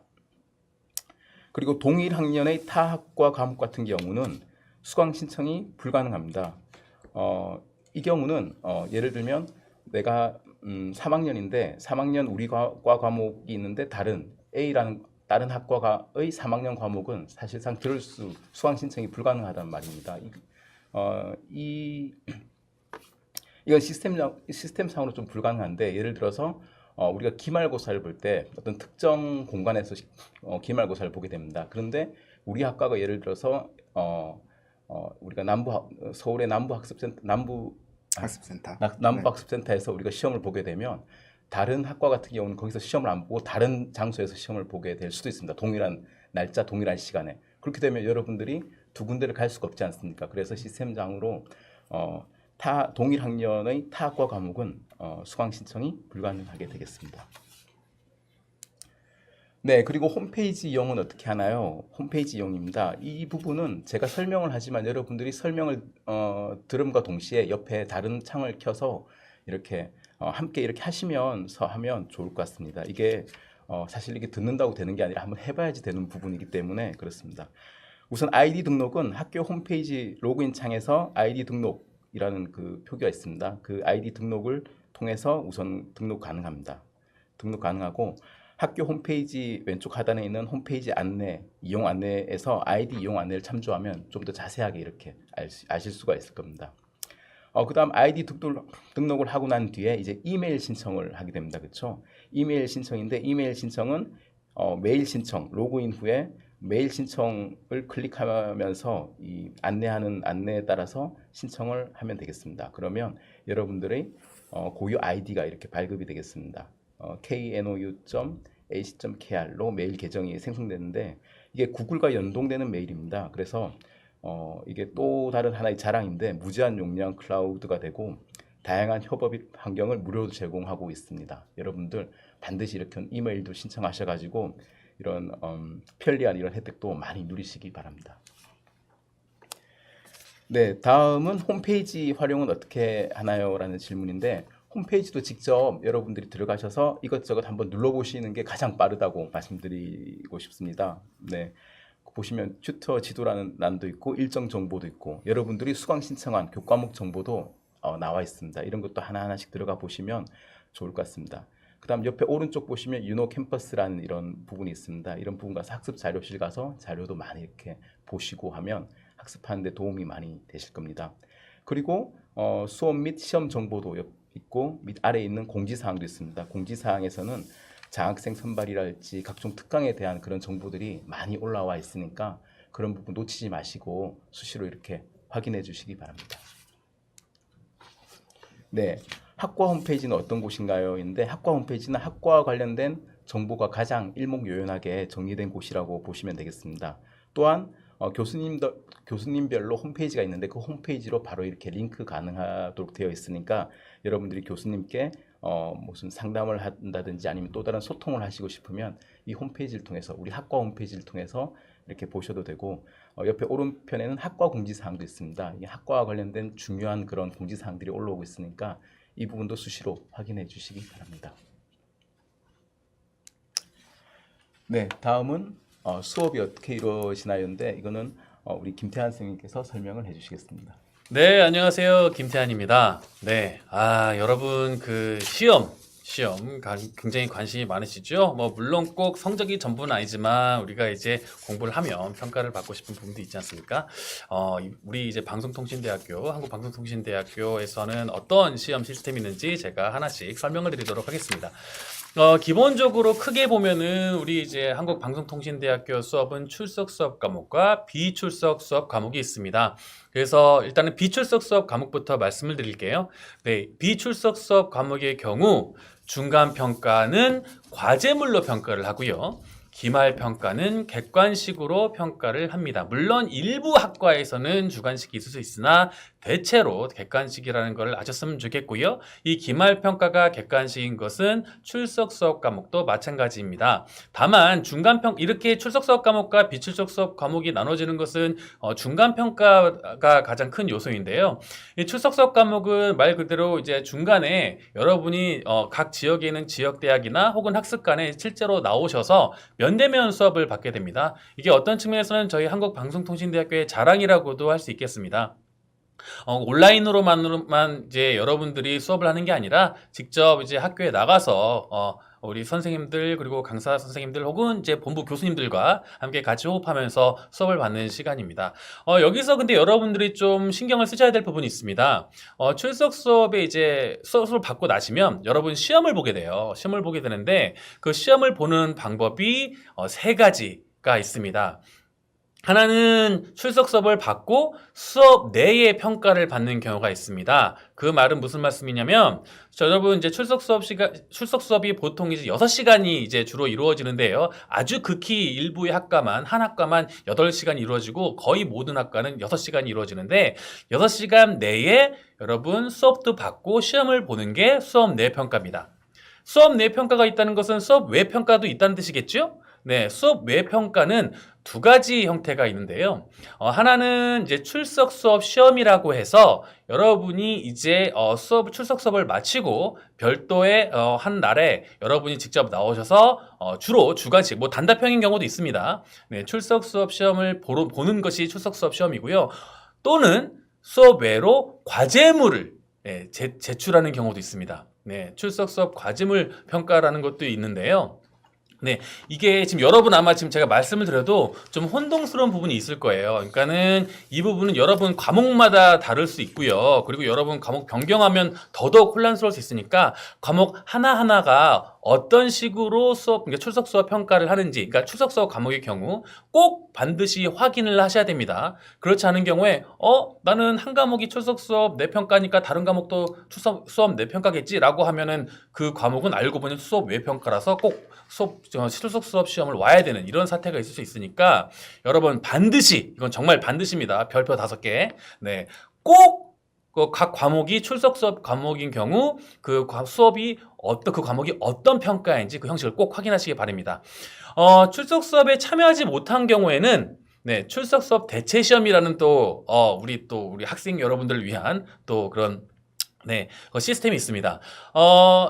그리고 동일 학년의 타 학과 과목 같은 경우는 수강 신청이 불가능합니다. 이 경우는 예를 들면 내가 3학년인데 3학년 우리 과목이 있는데 다른 A라는 다른 학과의 3학년 과목은 사실상 수강 신청이 불가능하단 말입니다. 이건 시스템상으로 좀 불가능한데 예를 들어서 우리가 기말고사를 볼 때 어떤 특정 공간에서 기말고사를 보게 됩니다. 그런데 우리 학과가 예를 들어서 우리가 서울의 남부학습센터에서 우리가 시험을 보게 되면 다른 학과 같은 경우는 거기서 시험을 안 보고 다른 장소에서 시험을 보게 될 수도 있습니다. 동일한 날짜, 동일한 시간에. 그렇게 되면 여러분들이 두 군데를 갈 수가 없지 않습니까? 그래서 시스템상으로 동일 학년의 타 학과 과목은 수강 신청이 불가능하게 되겠습니다. 네, 그리고 홈페이지 이용은 어떻게 하나요? 홈페이지 이용입니다. 이 부분은 제가 설명을 하지만 여러분들이 설명을 들음과 동시에 옆에 다른 창을 켜서 이렇게 함께 이렇게 하시면서 하면 좋을 것 같습니다. 이게 사실 이게 듣는다고 되는 게 아니라 한번 해봐야지 되는 부분이기 때문에 그렇습니다. 우선 아이디 등록은 학교 홈페이지 로그인 창에서 아이디 등록이라는 그 표기가 있습니다. 그 아이디 등록을 통해서 우선 등록 가능합니다. 등록 가능하고 학교 홈페이지 왼쪽 하단에 있는 홈페이지 안내, 이용 안내에서 아이디 이용 안내를 참조하면 좀 더 자세하게 이렇게 아실 수가 있을 겁니다. 그 다음 아이디 등록을 하고 난 뒤에 이제 이메일 신청을 하게 됩니다. 그렇죠? 이메일 신청인데 이메일 신청은 메일 신청, 로그인 후에 메일 신청을 클릭하면서 이 안내하는 안내에 따라서 신청을 하면 되겠습니다. 그러면 여러분들의 고유 아이디가 이렇게 발급이 되겠습니다. knou.ac.kr로 메일 계정이 생성되는데 이게 구글과 연동되는 메일입니다. 그래서 이게 또 다른 하나의 자랑인데 무제한 용량 클라우드가 되고 다양한 협업 환경을 무료로 제공하고 있습니다. 여러분들 반드시 이렇게 이메일도 신청하셔가지고 이런 편리한 이런 혜택도 많이 누리시기 바랍니다. 네, 다음은 홈페이지 활용은 어떻게 하나요? 라는 질문인데 홈페이지도 직접 여러분들이 들어가셔서 이것저것 한번 눌러보시는 게 가장 빠르다고 말씀드리고 싶습니다. 네, 보시면 튜터 지도라는欄도 있고 일정 정보도 있고 여러분들이 수강 신청한 교과목 정보도 나와 있습니다. 이런 것도 하나하나씩 들어가 보시면 좋을 것 같습니다. 그 다음 옆에 오른쪽 보시면 유노 캠퍼스라는 이런 부분이 있습니다. 이런 부분 가서 학습 자료실 가서 자료도 많이 이렇게 보시고 하면 학습하는 데 도움이 많이 되실 겁니다. 그리고 수업 및 시험 정보도 있고 밑 아래에 있는 공지사항도 있습니다. 공지사항에서는 장학생 선발이랄지 각종 특강에 대한 그런 정보들이 많이 올라와 있으니까 그런 부분 놓치지 마시고 수시로 이렇게 확인해 주시기 바랍니다. 네, 학과 홈페이지는 어떤 곳인가요? 인데 학과 홈페이지는 학과와 관련된 정보가 가장 일목요연하게 정리된 곳이라고 보시면 되겠습니다. 또한 교수님별로 홈페이지가 있는데 그 홈페이지로 바로 이렇게 링크 가능하도록 되어 있으니까 여러분들이 교수님께 무슨 상담을 한다든지 아니면 또 다른 소통을 하시고 싶으면 이 홈페이지를 통해서 우리 학과 홈페이지를 통해서 이렇게 보셔도 되고 옆에 오른편에는 학과 공지사항도 있습니다. 이 학과와 관련된 중요한 그런 공지사항들이 올라오고 있으니까 이 부분도 수시로 확인해 주시기 바랍니다. 네, 다음은 수업이 어떻게 이루어지나요인데 이거는 우리 김태한 선생님께서 설명을 해주시겠습니다. 네, 안녕하세요. 김태한입니다. 네, 여러분 그 시험 굉장히 관심이 많으시죠? 뭐 물론 꼭 성적이 전부는 아니지만 우리가 이제 공부를 하면 평가를 받고 싶은 부분도 있지 않습니까? 우리 이제 방송통신대학교, 한국방송통신대학교에서는 어떤 시험 시스템이 있는지 제가 하나씩 설명을 드리도록 하겠습니다. 기본적으로 크게 보면은 우리 이제 한국방송통신대학교 수업은 출석 수업 과목과 비출석 수업 과목이 있습니다. 그래서 일단은 비출석 수업 과목부터 말씀을 드릴게요. 네, 비출석 수업 과목의 경우 중간 평가는 과제물로 평가를 하고요. 기말 평가는 객관식으로 평가를 합니다. 물론 일부 학과에서는 주관식이 있을 수 있으나 대체로 객관식이라는 걸 아셨으면 좋겠고요. 이 기말 평가가 객관식인 것은 출석 수업 과목도 마찬가지입니다. 다만 중간 평 이렇게 출석 수업 과목과 비출석 수업 과목이 나눠지는 것은 중간 평가가 가장 큰 요소인데요. 이 출석 수업 과목은 말 그대로 이제 중간에 여러분이 각 지역에 있는 지역 대학이나 혹은 학습관에 실제로 나오셔서 면대면 수업을 받게 됩니다. 이게 어떤 측면에서는 저희 한국방송통신대학교의 자랑이라고도 할 수 있겠습니다. 온라인으로만 이제 여러분들이 수업을 하는 게 아니라 직접 이제 학교에 나가서 우리 선생님들 그리고 강사 선생님들 혹은 이제 본부 교수님들과 함께 같이 호흡하면서 수업을 받는 시간입니다. 여기서 근데 여러분들이 좀 신경을 쓰셔야 될 부분이 있습니다. 출석 수업에 이제 수업을 받고 나시면 여러분 시험을 보게 돼요. 시험을 보게 되는데 그 시험을 보는 방법이 세 가지가 있습니다. 하나는 출석 수업을 받고 수업 내에 평가를 받는 경우가 있습니다. 그 말은 무슨 말씀이냐면, 여러분 이제 출석 수업이 보통 이제 6시간이 이제 주로 이루어지는데요. 아주 극히 일부의 학과만, 한 학과만 8시간이 이루어지고 거의 모든 학과는 6시간이 이루어지는데 6시간 내에 여러분 수업도 받고 시험을 보는 게 수업 내 평가입니다. 수업 내 평가가 있다는 것은 수업 외 평가도 있다는 뜻이겠죠? 네, 수업 외 평가는 두 가지 형태가 있는데요. 하나는 이제 출석 수업 시험이라고 해서 여러분이 이제 출석 수업을 마치고 별도의 한 날에 여러분이 직접 나오셔서 주로 주간식, 뭐 단답형인 경우도 있습니다. 네, 출석 수업 시험을 보는 것이 출석 수업 시험이고요. 또는 수업 외로 과제물을 제출하는 경우도 있습니다. 네, 출석 수업 과제물 평가라는 것도 있는데요. 네, 이게 지금 여러분 아마 지금 제가 말씀을 드려도 좀 혼동스러운 부분이 있을 거예요. 그러니까는 이 부분은 여러분 과목마다 다를 수 있고요. 그리고 여러분 과목 변경하면 더더욱 혼란스러울 수 있으니까 과목 하나하나가 어떤 식으로 그러니까 출석 수업 평가를 하는지, 그러니까 출석 수업 과목의 경우 꼭 반드시 확인을 하셔야 됩니다. 그렇지 않은 경우에 나는 한 과목이 출석 수업 내 평가니까 다른 과목도 출석 수업 내 평가겠지라고 하면은 그 과목은 알고 보니 수업 외 평가라서 꼭 출석 수업 시험을 와야 되는 이런 사태가 있을 수 있으니까 여러분 반드시, 이건 정말 반드시입니다. 별표 5개. 네, 꼭 각 과목이 출석 수업 과목인 경우 그 수업이 그 과목이 어떤 평가인지 그 형식을 꼭 확인하시기 바랍니다. 출석 수업에 참여하지 못한 경우에는 네, 출석 수업 대체 시험이라는 우리 학생 여러분들을 위한 또 그런 네, 시스템이 있습니다.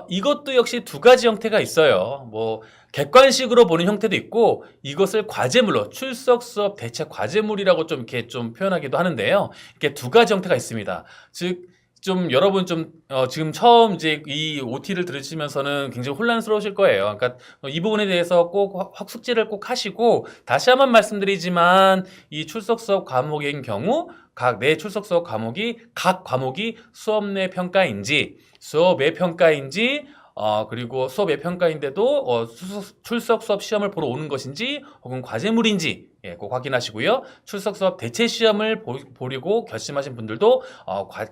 이것도 역시 두 가지 형태가 있어요. 뭐, 객관식으로 보는 형태도 있고, 이것을 과제물로, 출석 수업 대체 과제물이라고 좀 이렇게 좀 표현하기도 하는데요. 이렇게 두 가지 형태가 있습니다. 즉, 좀 여러분 지금 처음 이제 이 OT를 들으시면서는 굉장히 혼란스러우실 거예요. 그러니까 이 부분에 대해서 꼭 숙지를 꼭 하시고, 다시 한번 말씀드리지만, 이 출석 수업 과목인 경우, 내 출석 수업 과목이 각 과목이 수업 내 평가인지 수업 외 평가인지 그리고 수업 외 평가인데도 출석 수업 시험을 보러 오는 것인지 혹은 과제물인지 꼭 확인하시고요. 출석 수업 대체 시험을 보려고 결심하신 분들도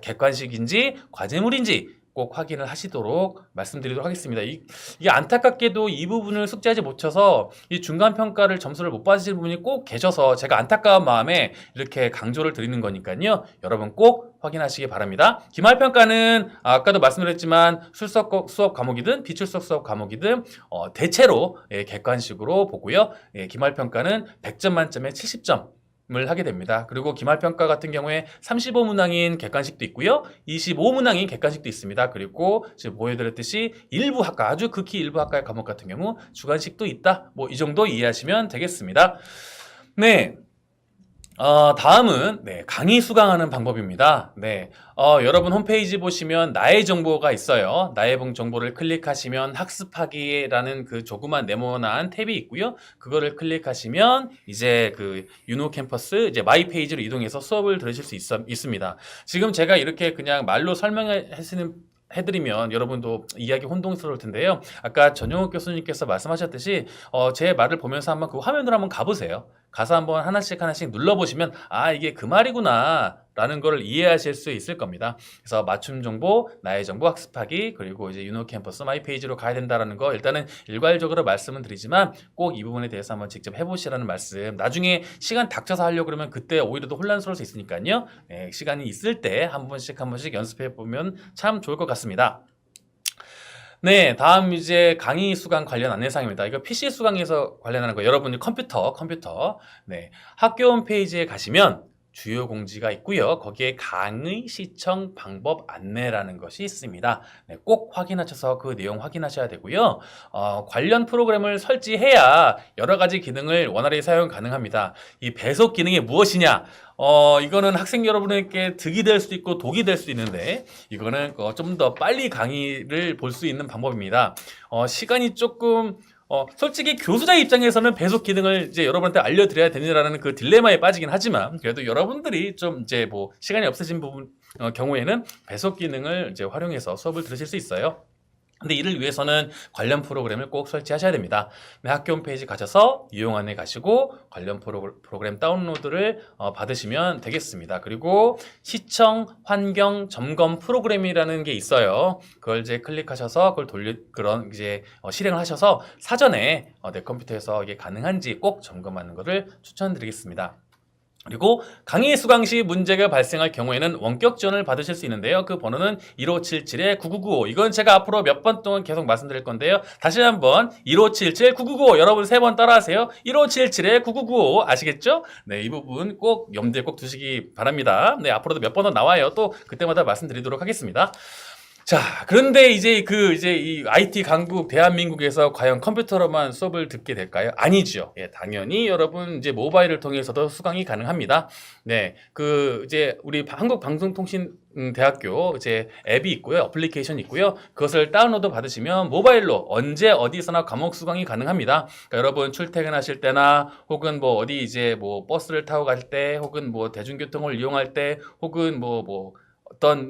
객관식인지 과제물인지 꼭 확인을 하시도록 말씀드리도록 하겠습니다. 이게 안타깝게도 이 부분을 숙지하지 못해서 이 중간 평가를 점수를 못 받으시는 분이 꼭 계셔서 제가 안타까운 마음에 이렇게 강조를 드리는 거니까요. 여러분 꼭 확인하시기 바랍니다. 기말 평가는 아까도 말씀드렸지만 출석 수업 과목이든 비출석 수업 과목이든 대체로 객관식으로 보고요. 기말 평가는 100점 만점에 70점 을 하게 됩니다. 그리고 기말평가 같은 경우에 35문항인 객관식도 있고요. 25문항인 객관식도 있습니다. 그리고 지금 보여드렸듯이 일부 학과, 아주 극히 일부 학과의 과목 같은 경우 주관식도 있다. 뭐 이 정도 이해하시면 되겠습니다. 네. 다음은 강의 수강하는 방법입니다. 네, 여러분 홈페이지 보시면 나의 정보가 있어요. 나의 정보를 클릭하시면 학습하기라는 그 조그만 네모난 탭이 있고요. 그거를 클릭하시면 이제 그 유노 캠퍼스 이제 마이 페이지로 이동해서 수업을 들으실 수 있습니다. 지금 제가 이렇게 그냥 말로 해드리면 여러분도 이야기 혼동스러울 텐데요. 아까 전용욱 교수님께서 말씀하셨듯이 제 말을 보면서 한번 그 화면으로 한번 가보세요. 가서 한번 하나씩 눌러보시면 이게 그 말이구나 라는 걸 이해하실 수 있을 겁니다. 그래서 맞춤 정보, 나의 정보 학습하기, 그리고 이제 유노 캠퍼스 마이 페이지로 가야 된다라는 거 일단은 일괄적으로 말씀은 드리지만 꼭 이 부분에 대해서 한번 직접 해보시라는 말씀. 나중에 시간 닥쳐서 하려고 그러면 그때 오히려 더 혼란스러울 수 있으니까요. 시간이 있을 때 한 번씩 연습해 보면 참 좋을 것 같습니다. 네, 다음 이제 강의 수강 관련 안내사항입니다. 이거 PC 수강에서 관련하는 거 여러분이 컴퓨터. 네, 학교 홈페이지에 가시면 주요 공지가 있고요. 거기에 강의 시청 방법 안내라는 것이 있습니다. 네, 꼭 확인하셔서 그 내용 확인하셔야 되고요. 관련 프로그램을 설치해야 여러 가지 기능을 원활히 사용 가능합니다. 이 배속 기능이 무엇이냐? 이거는 학생 여러분에게 득이 될 수도 있고 독이 될 수도 있는데 이거는 좀 더 빨리 강의를 볼 수 있는 방법입니다. 시간이 조금 솔직히 교수자 입장에서는 배속 기능을 이제 여러분한테 알려드려야 되느라는 그 딜레마에 빠지긴 하지만 그래도 여러분들이 좀 이제 뭐 시간이 없으신 경우에는 배속 기능을 이제 활용해서 수업을 들으실 수 있어요. 근데 이를 위해서는 관련 프로그램을 꼭 설치하셔야 됩니다. 네, 학교 홈페이지 가셔서 이용안에 가시고 관련 프로그램 다운로드를 받으시면 되겠습니다. 그리고 시청 환경 점검 프로그램이라는 게 있어요. 그걸 이제 클릭하셔서 그런 이제 실행을 하셔서 사전에 내 컴퓨터에서 이게 가능한지 꼭 점검하는 것을 추천드리겠습니다. 그리고 강의 수강 시 문제가 발생할 경우에는 원격 지원을 받으실 수 있는데요. 그 번호는 1577-9995. 이건 제가 앞으로 몇 번 동안 계속 말씀드릴 건데요. 다시 한번 1577-9995. 여러분 3번 따라하세요. 1577-9995. 아시겠죠? 네, 이 부분 꼭 염두에 꼭 두시기 바랍니다. 네, 앞으로도 몇 번 더 나와요. 또 그때마다 말씀드리도록 하겠습니다. 자, 그런데 이제 이 IT 강국 대한민국에서 과연 컴퓨터로만 수업을 듣게 될까요? 아니죠. 당연히 여러분 이제 모바일을 통해서도 수강이 가능합니다. 네, 이제 우리 한국방송통신대학교 이제 앱이 있고요, 어플리케이션이 있고요. 그것을 다운로드 받으시면 모바일로 언제 어디서나 과목 수강이 가능합니다. 그러니까 여러분 출퇴근하실 때나 혹은 뭐 어디 이제 뭐 버스를 타고 갈 때, 혹은 뭐 대중교통을 이용할 때, 혹은 뭐 어떤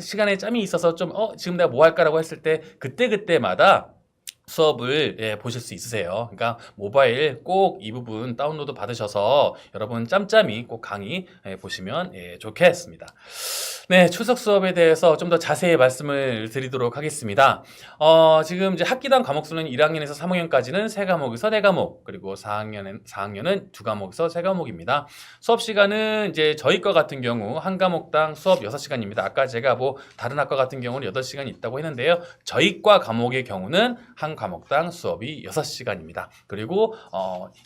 시간에 짬이 있어서 좀 지금 내가 뭐 할까라고 했을 때 그때마다 수업을 보실 수 있으세요. 그러니까 모바일 꼭 이 부분 다운로드 받으셔서 여러분 짬짬이 꼭 강의 보시면 좋겠습니다. 네, 추석 수업에 대해서 좀 더 자세히 말씀을 드리도록 하겠습니다. 지금 이제 학기당 과목 수는 1학년에서 3학년까지는 3과목에서 4과목, 그리고 4학년은 2과목에서 3과목입니다. 수업 시간은 이제 저희 과 같은 경우 한 과목당 수업 6시간입니다. 아까 제가 뭐 다른 학과 같은 경우는 8시간이 있다고 했는데요. 저희 과 과목의 경우는 한 과목당 수업이 6시간입니다. 그리고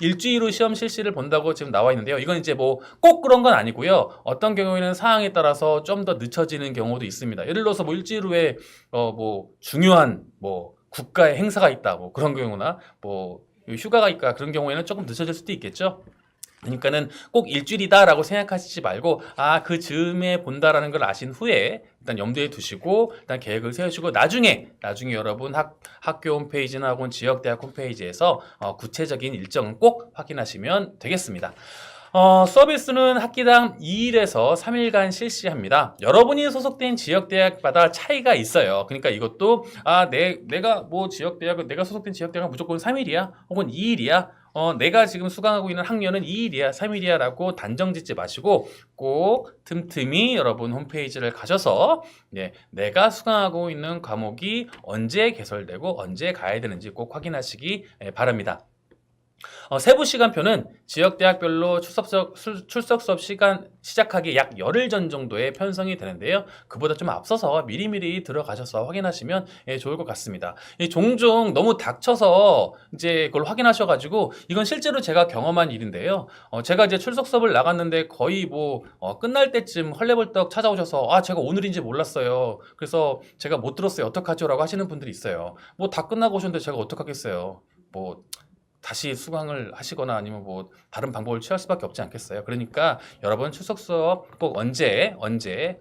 일주일 후 시험 실시를 본다고 지금 나와 있는데요. 이건 이제 뭐 꼭 그런 건 아니고요. 어떤 경우에는 상황에 따라서 좀 더 늦춰지는 경우도 있습니다. 예를 들어서 뭐 일주일 후에 뭐 중요한 뭐 국가의 행사가 있다, 뭐 그런 경우나 뭐 휴가가 있다, 그런 경우에는 조금 늦춰질 수도 있겠죠. 그러니까는 꼭 일주일이다라고 생각하시지 말고 그 즈음에 본다라는 걸 아신 후에 일단 염두에 두시고 일단 계획을 세우시고 나중에 여러분 학교 홈페이지나 혹은 지역대학 홈페이지에서 구체적인 일정은 꼭 확인하시면 되겠습니다. 수업 일수는 학기당 2일에서 3일간 실시합니다. 여러분이 소속된 지역대학마다 차이가 있어요. 그러니까 이것도 내가 뭐 지역대학은 내가 소속된 지역대학은 무조건 3일이야 혹은 2일이야. 내가 지금 수강하고 있는 학년은 2일이야, 3일이야 라고 단정 짓지 마시고 꼭 틈틈이 여러분 홈페이지를 가셔서 내가 수강하고 있는 과목이 언제 개설되고 언제 가야 되는지 꼭 확인하시기 바랍니다. 세부 시간표는 지역대학별로 출석 수업 시간 시작하기 약 열흘 전 정도에 편성이 되는데요. 그보다 좀 앞서서 미리미리 들어가셔서 확인하시면 좋을 것 같습니다. 종종 너무 닥쳐서 이제 그걸 확인하셔가지고 이건 실제로 제가 경험한 일인데요. 제가 이제 출석 수업을 나갔는데 거의 뭐 끝날 때쯤 헐레벌떡 찾아오셔서 제가 오늘인지 몰랐어요. 그래서 제가 못 들었어요. 어떡하죠? 라고 하시는 분들이 있어요. 뭐 다 끝나고 오셨는데 제가 어떡하겠어요. 뭐 다시 수강을 하시거나 아니면 뭐 다른 방법을 취할 수밖에 없지 않겠어요. 그러니까 여러분 출석 수업 꼭 언제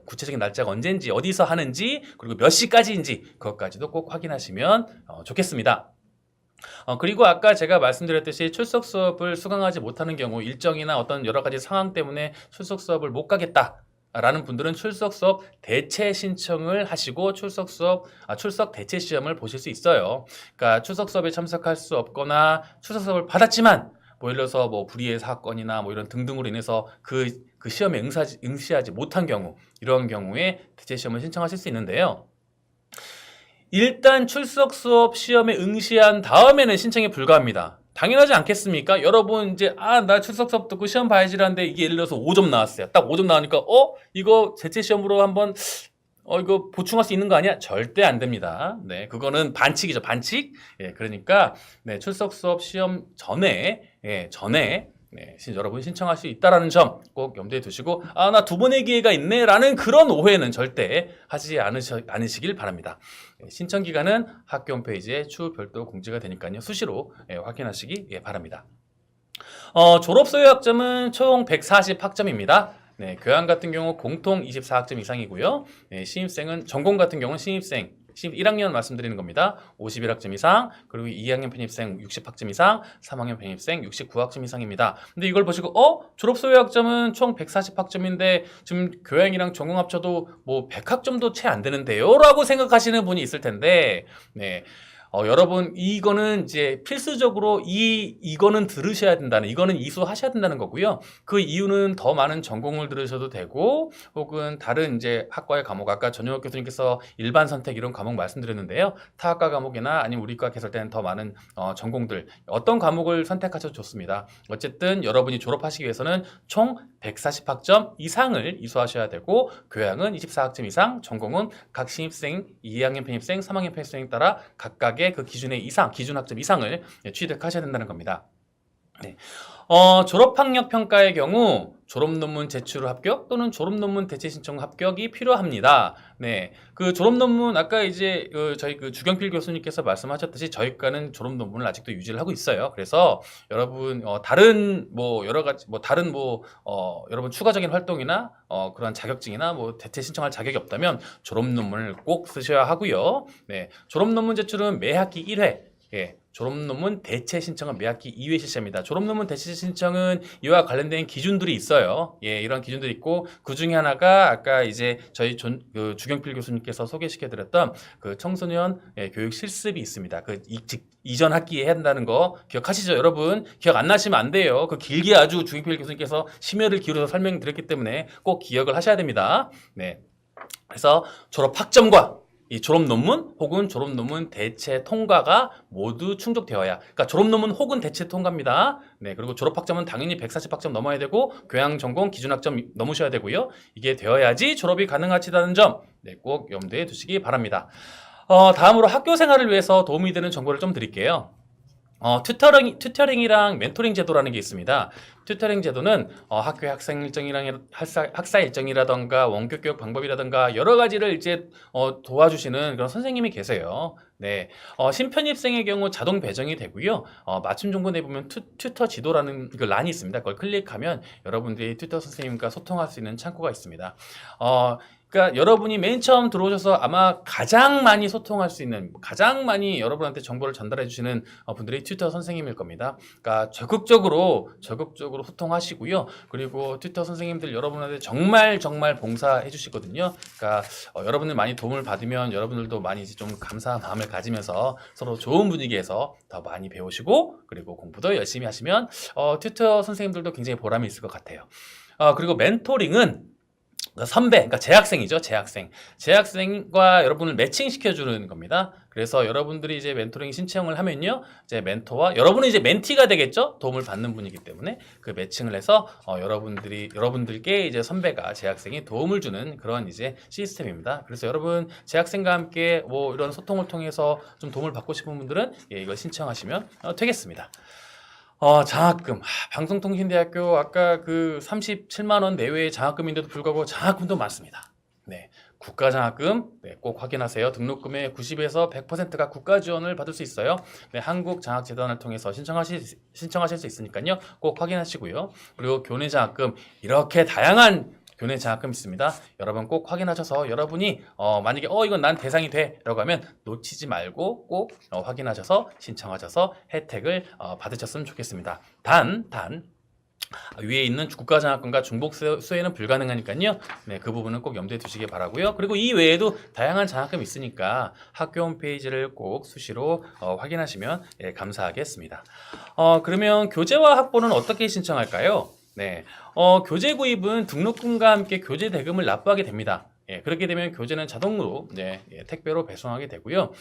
구체적인 날짜가 언제인지 어디서 하는지 그리고 몇 시까지인지 그것까지도 꼭 확인하시면 좋겠습니다. 그리고 아까 제가 말씀드렸듯이 출석 수업을 수강하지 못하는 경우 일정이나 어떤 여러 가지 상황 때문에 출석 수업을 못 가겠다 라는 분들은 출석 수업 대체 신청을 하시고 출석 대체 시험을 보실 수 있어요. 그러니까 출석 수업에 참석할 수 없거나 출석 수업을 받았지만 뭐 예를 들어서 뭐 불의의 사건이나 뭐 이런 등등으로 인해서 그 시험에 응시하지 못한 경우, 이런 경우에 대체 시험을 신청하실 수 있는데요. 일단 출석 수업 시험에 응시한 다음에는 신청이 불가합니다. 당연하지 않겠습니까? 여러분 이제 나 출석 수업 듣고 시험 봐야지라는데 이게 예를 들어서 5점 나왔어요. 딱 5점 나오니까 이거 대체 시험으로 한번 이거 보충할 수 있는 거 아니야? 절대 안 됩니다. 네, 그거는 반칙이죠, 반칙. 그러니까 출석 수업 시험 전에 여러분 신청할 수 있다라는 점 꼭 염두에 두시고 나 2번의 기회가 있네 라는 그런 오해는 절대 하지 않으시길 바랍니다. 신청 기간은 학교 홈페이지에 추후 별도 공지가 되니까요. 수시로 확인하시기 바랍니다. 졸업 소요 학점은 총 140학점입니다. 교양 같은 경우 공통 24학점 이상이고요. 신입생은 전공 같은 경우는 신입생 1학년 말씀드리는 겁니다. 51학점 이상, 그리고 2학년 편입생 60학점 이상, 3학년 편입생 69학점 이상입니다. 근데 이걸 보시고 졸업 소요 학점은 총 140학점인데 지금 교양이랑 전공 합쳐도 뭐 100학점도 채 안 되는데요? 라고 생각하시는 분이 있을 텐데 여러분 이거는 이제 필수적으로 이거는 들으셔야 된다는, 이거는 이수하셔야 된다는 거고요. 그 이유는 더 많은 전공을 들으셔도 되고 혹은 다른 이제 학과의 과목, 아까 전용학 교수님께서 일반 선택 이런 과목 말씀드렸는데요. 타학과 과목이나 아니면 우리과 개설된 더 많은 전공들 어떤 과목을 선택하셔도 좋습니다. 어쨌든 여러분이 졸업하시기 위해서는 총 140학점 이상을 이수하셔야 되고 교양은 24학점 이상, 전공은 각 신입생, 2학년 편입생, 3학년 편입생에 따라 각각의 그 기준의 기준 학점 이상을 취득하셔야 된다는 겁니다. 졸업학력 평가의 경우 졸업 논문 제출 합격 또는 졸업 논문 대체 신청 합격이 필요합니다. 그 졸업 논문 아까 이제 저희 그 주경필 교수님께서 말씀하셨듯이 저희과는 졸업 논문을 아직도 유지를 하고 있어요. 그래서 여러분 다른 뭐 여러 가지 다른 여러분 추가적인 활동이나 그런 자격증이나 뭐 대체 신청할 자격이 없다면 졸업 논문을 꼭 쓰셔야 하고요. 졸업 논문 제출은 매 학기 1회. 졸업 논문 대체 신청은 매 학기 2회 실시합니다. 졸업 논문 대체 신청은 이와 관련된 기준들이 있어요. 이런 기준들이 있고 그 중에 하나가 아까 이제 저희 주경필 교수님께서 소개시켜드렸던 그 청소년 교육 실습이 있습니다. 그 이전 학기에 해야 한다는 거 기억하시죠, 여러분? 기억 안 나시면 안 돼요. 그 길게 아주 주경필 교수님께서 심혈을 기울여서 설명드렸기 때문에 꼭 기억을 하셔야 됩니다. 그래서 졸업 학점과 이 졸업 논문 혹은 졸업 논문 대체 통과가 모두 충족되어야, 그러니까 졸업 논문 혹은 대체 통과입니다. 그리고 졸업 학점은 당연히 140학점 넘어야 되고 교양 전공 기준 학점 넘으셔야 되고요. 이게 되어야지 졸업이 가능하다는 점 꼭 염두에 두시기 바랍니다. 다음으로 학교 생활을 위해서 도움이 되는 정보를 좀 드릴게요. 튜터링이랑 멘토링 제도라는 게 있습니다. 튜터링 제도는 학교의 학사 일정이라던가 원격 교육 방법이라던가 여러 가지를 이제 도와주시는 그런 선생님이 계세요. 네, 신편입생의 경우 자동 배정이 되고요. 맞춤 정보 내에 보면 튜터 지도라는 그 란이 있습니다. 그걸 클릭하면 여러분들이 튜터 선생님과 소통할 수 있는 창구가 있습니다. 그러니까 여러분이 맨 처음 들어오셔서 아마 가장 많이 소통할 수 있는, 가장 많이 여러분한테 정보를 전달해 주시는 분들이 튜터 선생님일 겁니다. 그러니까 적극적으로 소통하시고요. 그리고 튜터 선생님들 여러분한테 정말 봉사해 주시거든요. 그러니까 여러분들 많이 도움을 받으면 여러분들도 많이 이제 좀 감사한 마음을 가지면서 서로 좋은 분위기에서 더 많이 배우시고, 그리고 공부도 열심히 하시면 튜터 선생님들도 굉장히 보람이 있을 것 같아요. 그리고 멘토링은 선배, 그러니까 재학생이죠. 재학생과 여러분을 매칭시켜주는 겁니다. 그래서 여러분들이 이제 멘토링 신청을 하면요, 이제 멘토와 여러분은 이제 멘티가 되겠죠. 도움을 받는 분이기 때문에 그 매칭을 해서 여러분들께 이제 선배가 재학생이 도움을 주는 그런 이제 시스템입니다. 그래서 여러분 재학생과 함께 뭐 이런 소통을 통해서 좀 도움을 받고 싶은 분들은 이걸 신청하시면 되겠습니다. 장학금. 방송통신대학교 아까 그 37만 원 내외의 장학금인데도 불구하고 장학금도 많습니다. 네. 국가장학금 꼭 확인하세요. 등록금의 90에서 100%가 국가 지원을 받을 수 있어요. 네, 한국장학재단을 통해서 신청하실 수 있으니까요. 꼭 확인하시고요. 그리고 교내장학금, 이렇게 다양한 교내 장학금 있습니다. 여러분 꼭 확인하셔서 여러분이 만약에 이건 난 대상이 돼 라고 하면 놓치지 말고 꼭 확인하셔서 신청하셔서 혜택을 받으셨으면 좋겠습니다. 단 위에 있는 국가장학금과 중복 수혜는 불가능하니까요. 네, 그 부분은 꼭 염두에 두시기 바라고요. 그리고 이 외에도 다양한 장학금이 있으니까 학교 홈페이지를 꼭 수시로 확인하시면 감사하겠습니다. 그러면 교재와 학보는 어떻게 신청할까요? 네, 교재 구입은 등록금과 함께 교재 대금을 납부하게 됩니다. 그렇게 되면 교재는 자동으로 택배로 배송하게 되고요.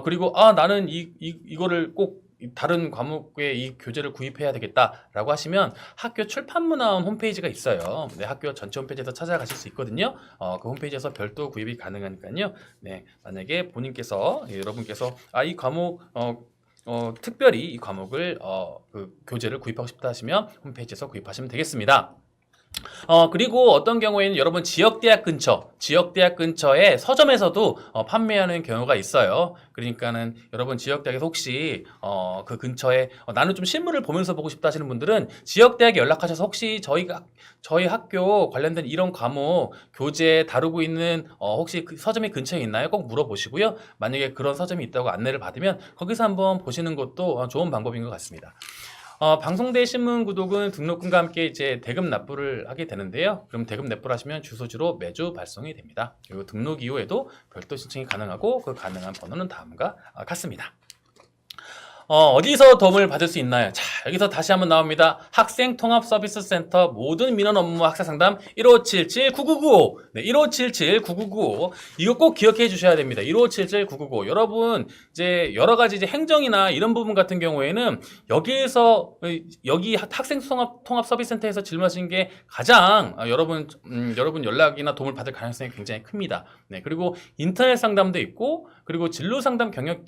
그리고 나는 이거를 꼭 다른 과목에 이 교재를 구입해야 되겠다라고 하시면 학교 출판문화원 홈페이지가 있어요. 네, 학교 전체 홈페이지에서 찾아가실 수 있거든요. 그 홈페이지에서 별도 구입이 가능하니까요. 네, 만약에 본인께서 여러분께서 이 과목 특별히 이 과목을 그 교재를 구입하고 싶다 하시면 홈페이지에서 구입하시면 되겠습니다. 그리고 어떤 경우에는 여러분 지역대학 근처에 서점에서도 판매하는 경우가 있어요. 그러니까는 여러분 지역대학에서 혹시 그 근처에 나는 좀 실물을 보면서 보고 싶다 하시는 분들은 지역대학에 연락하셔서 혹시 저희 학교 관련된 이런 과목 교재 다루고 있는 혹시 그 서점이 근처에 있나요? 꼭 물어보시고요. 만약에 그런 서점이 있다고 안내를 받으면 거기서 한번 보시는 것도 좋은 방법인 것 같습니다. 방송대 신문 구독은 등록금과 함께 이제 대금 납부를 하게 되는데요. 그럼 대금 납부를 하시면 주소지로 매주 발송이 됩니다. 그리고 등록 이후에도 별도 신청이 가능하고 그 가능한 번호는 다음과 같습니다. 어디서 도움을 받을 수 있나요? 자, 여기서 다시 한번 나옵니다. 학생통합서비스센터 모든 민원 업무 학사상담 1577-9995. 네, 1577-9995. 이거 꼭 기억해 주셔야 됩니다. 1577-9995. 여러분, 이제 여러 가지 이제 행정이나 이런 부분 같은 경우에는 여기 학생통합서비스센터에서 질문하신 게 가장 여러분 연락이나 도움을 받을 가능성이 굉장히 큽니다. 네, 그리고 인터넷 상담도 있고, 그리고 진로 상담 경력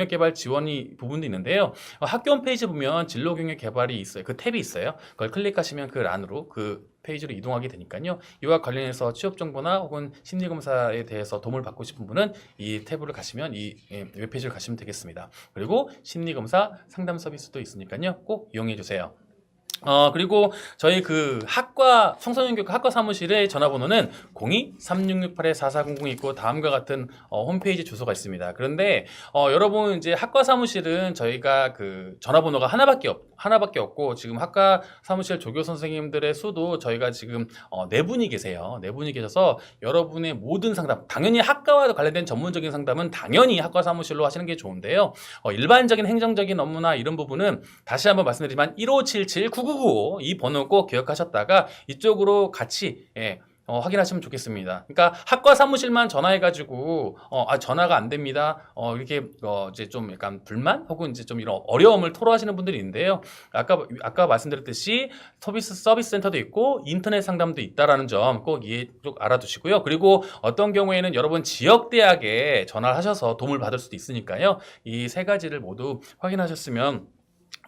개발 지원이 부분도 있는데요. 학교 홈페이지 보면 진로 경력 개발이 있어요. 그 탭이 있어요. 그걸 클릭하시면 그 란으로 그 페이지로 이동하게 되니까요. 이와 관련해서 취업 정보나 혹은 심리 검사에 대해서 도움을 받고 싶은 분은 이 탭으로 가시면 이 웹페이지를 가시면 되겠습니다. 그리고 심리 검사 상담 서비스도 있으니까요. 꼭 이용해 주세요. 그리고 저희 그 청소년교육 학과 사무실의 전화번호는 02-3668-4400이 있고 다음과 같은 홈페이지 주소가 있습니다. 그런데 여러분 이제 학과 사무실은 저희가 그 전화번호가 하나밖에 없고 지금 학과 사무실 조교 선생님들의 수도 저희가 지금 4분이 계세요. 4분이 계셔서 여러분의 모든 상담, 당연히 학과와 관련된 전문적인 상담은 당연히 학과 사무실로 하시는 게 좋은데요. 일반적인 행정적인 업무나 이런 부분은 다시 한번 말씀드리지만 1577-9995 이 번호 꼭 기억하셨다가 이쪽으로 같이 확인하시면 좋겠습니다. 그러니까 학과 사무실만 전화해가지고 전화가 안 됩니다. 이렇게 이제 좀 약간 불만 혹은 이제 좀 이런 어려움을 토로하시는 분들이 있는데요. 아까 말씀드렸듯이 서비스 센터도 있고 인터넷 상담도 있다라는 점 꼭 알아두시고요. 그리고 어떤 경우에는 여러분 지역 대학에 전화를 하셔서 도움을 받을 수도 있으니까요. 이 세 가지를 모두 확인하셨으면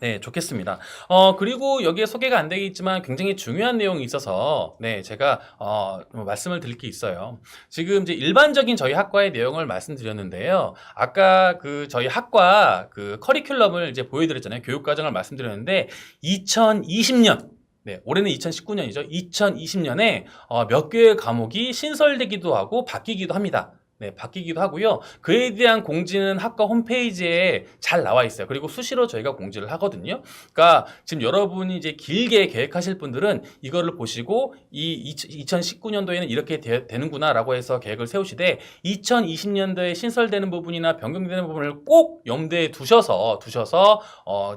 네, 좋겠습니다. 그리고 여기에 소개가 안 되어 있지만 굉장히 중요한 내용이 있어서 네, 제가 말씀을 드릴 게 있어요. 지금 이제 일반적인 저희 학과의 내용을 말씀드렸는데요. 아까 그 저희 학과 그 커리큘럼을 이제 보여드렸잖아요. 교육과정을 말씀드렸는데 2020년 네, 올해는 2019년이죠. 2020년에 몇 개의 과목이 신설되기도 하고 바뀌기도 합니다. 네, 바뀌기도 하고요. 그에 대한 공지는 학과 홈페이지에 잘 나와 있어요. 그리고 수시로 저희가 공지를 하거든요. 그러니까 지금 여러분이 이제 길게 계획하실 분들은 이거를 보시고 이 2019년도에는 이렇게 되는구나라고 해서 계획을 세우시되 2020년도에 신설되는 부분이나 변경되는 부분을 꼭 염두에 두셔서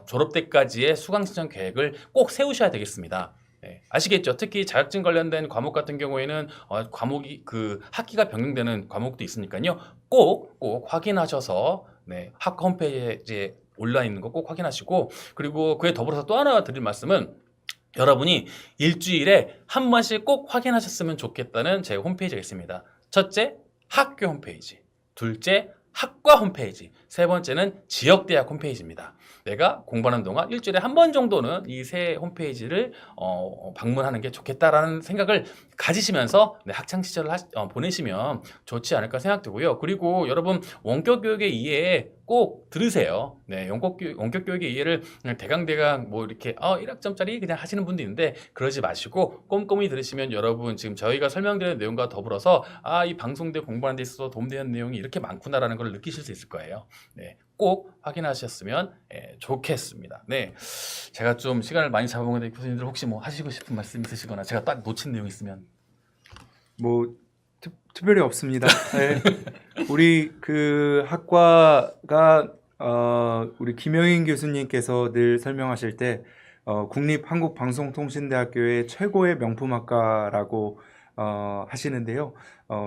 졸업 때까지의 수강 신청 계획을 꼭 세우셔야 되겠습니다. 네, 아시겠죠? 특히 자격증 관련된 과목 같은 경우에는 과목이 그 학기가 변경되는 과목도 있으니까요. 꼭 확인하셔서 네, 학과 홈페이지에 올라 있는 거 꼭 확인하시고 그리고 그에 더불어서 또 하나 드릴 말씀은 여러분이 일주일에 한 번씩 꼭 확인하셨으면 좋겠다는 제 홈페이지가 있습니다. 첫째, 학교 홈페이지. 둘째, 학과 홈페이지. 세 번째는 지역대학 홈페이지입니다. 내가 공부하는 동안 일주일에 한 번 정도는 이 세 홈페이지를 방문하는 게 좋겠다라는 생각을 가지시면서 네, 학창 시절을 보내시면 좋지 않을까 생각되고요. 그리고 여러분 원격 교육의 이해 꼭 들으세요. 네, 원격 교육의 이해를 그냥 대강 뭐 이렇게 1학점짜리 그냥 하시는 분도 있는데 그러지 마시고 꼼꼼히 들으시면 여러분 지금 저희가 설명드리는 내용과 더불어서 이 방송대 공부하는 데 있어서 도움되는 내용이 이렇게 많구나라는 걸 느끼실 수 있을 거예요. 네, 꼭 확인하셨으면 좋겠습니다. 네, 제가 좀 시간을 많이 잡은 건데 교수님들 혹시 뭐 하시고 싶은 말씀 있으시거나 제가 딱 놓친 내용 있으면 뭐 특별히 없습니다. 네. 우리 그 학과가 우리 김영인 교수님께서 늘 설명하실 때 국립한국방송통신대학교의 최고의 명품학과라고 하시는데요.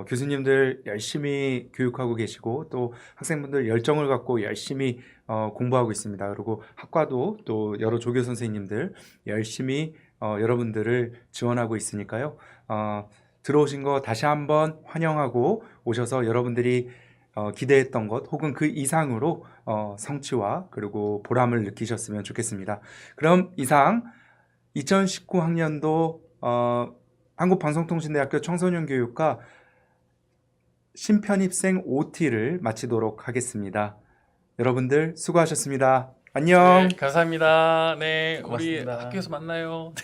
교수님들 열심히 교육하고 계시고 또 학생분들 열정을 갖고 열심히 공부하고 있습니다. 그리고 학과도 또 여러 조교 선생님들 열심히 여러분들을 지원하고 있으니까요. 들어오신 거 다시 한번 환영하고 오셔서 여러분들이 기대했던 것 혹은 그 이상으로 성취와 그리고 보람을 느끼셨으면 좋겠습니다. 그럼 이상 2019 학년도 한국방송통신대학교 청소년교육과 신편입생 OT를 마치도록 하겠습니다. 여러분들 수고하셨습니다. 안녕. 네, 감사합니다. 네, 우리 고맙습니다. 학교에서 만나요.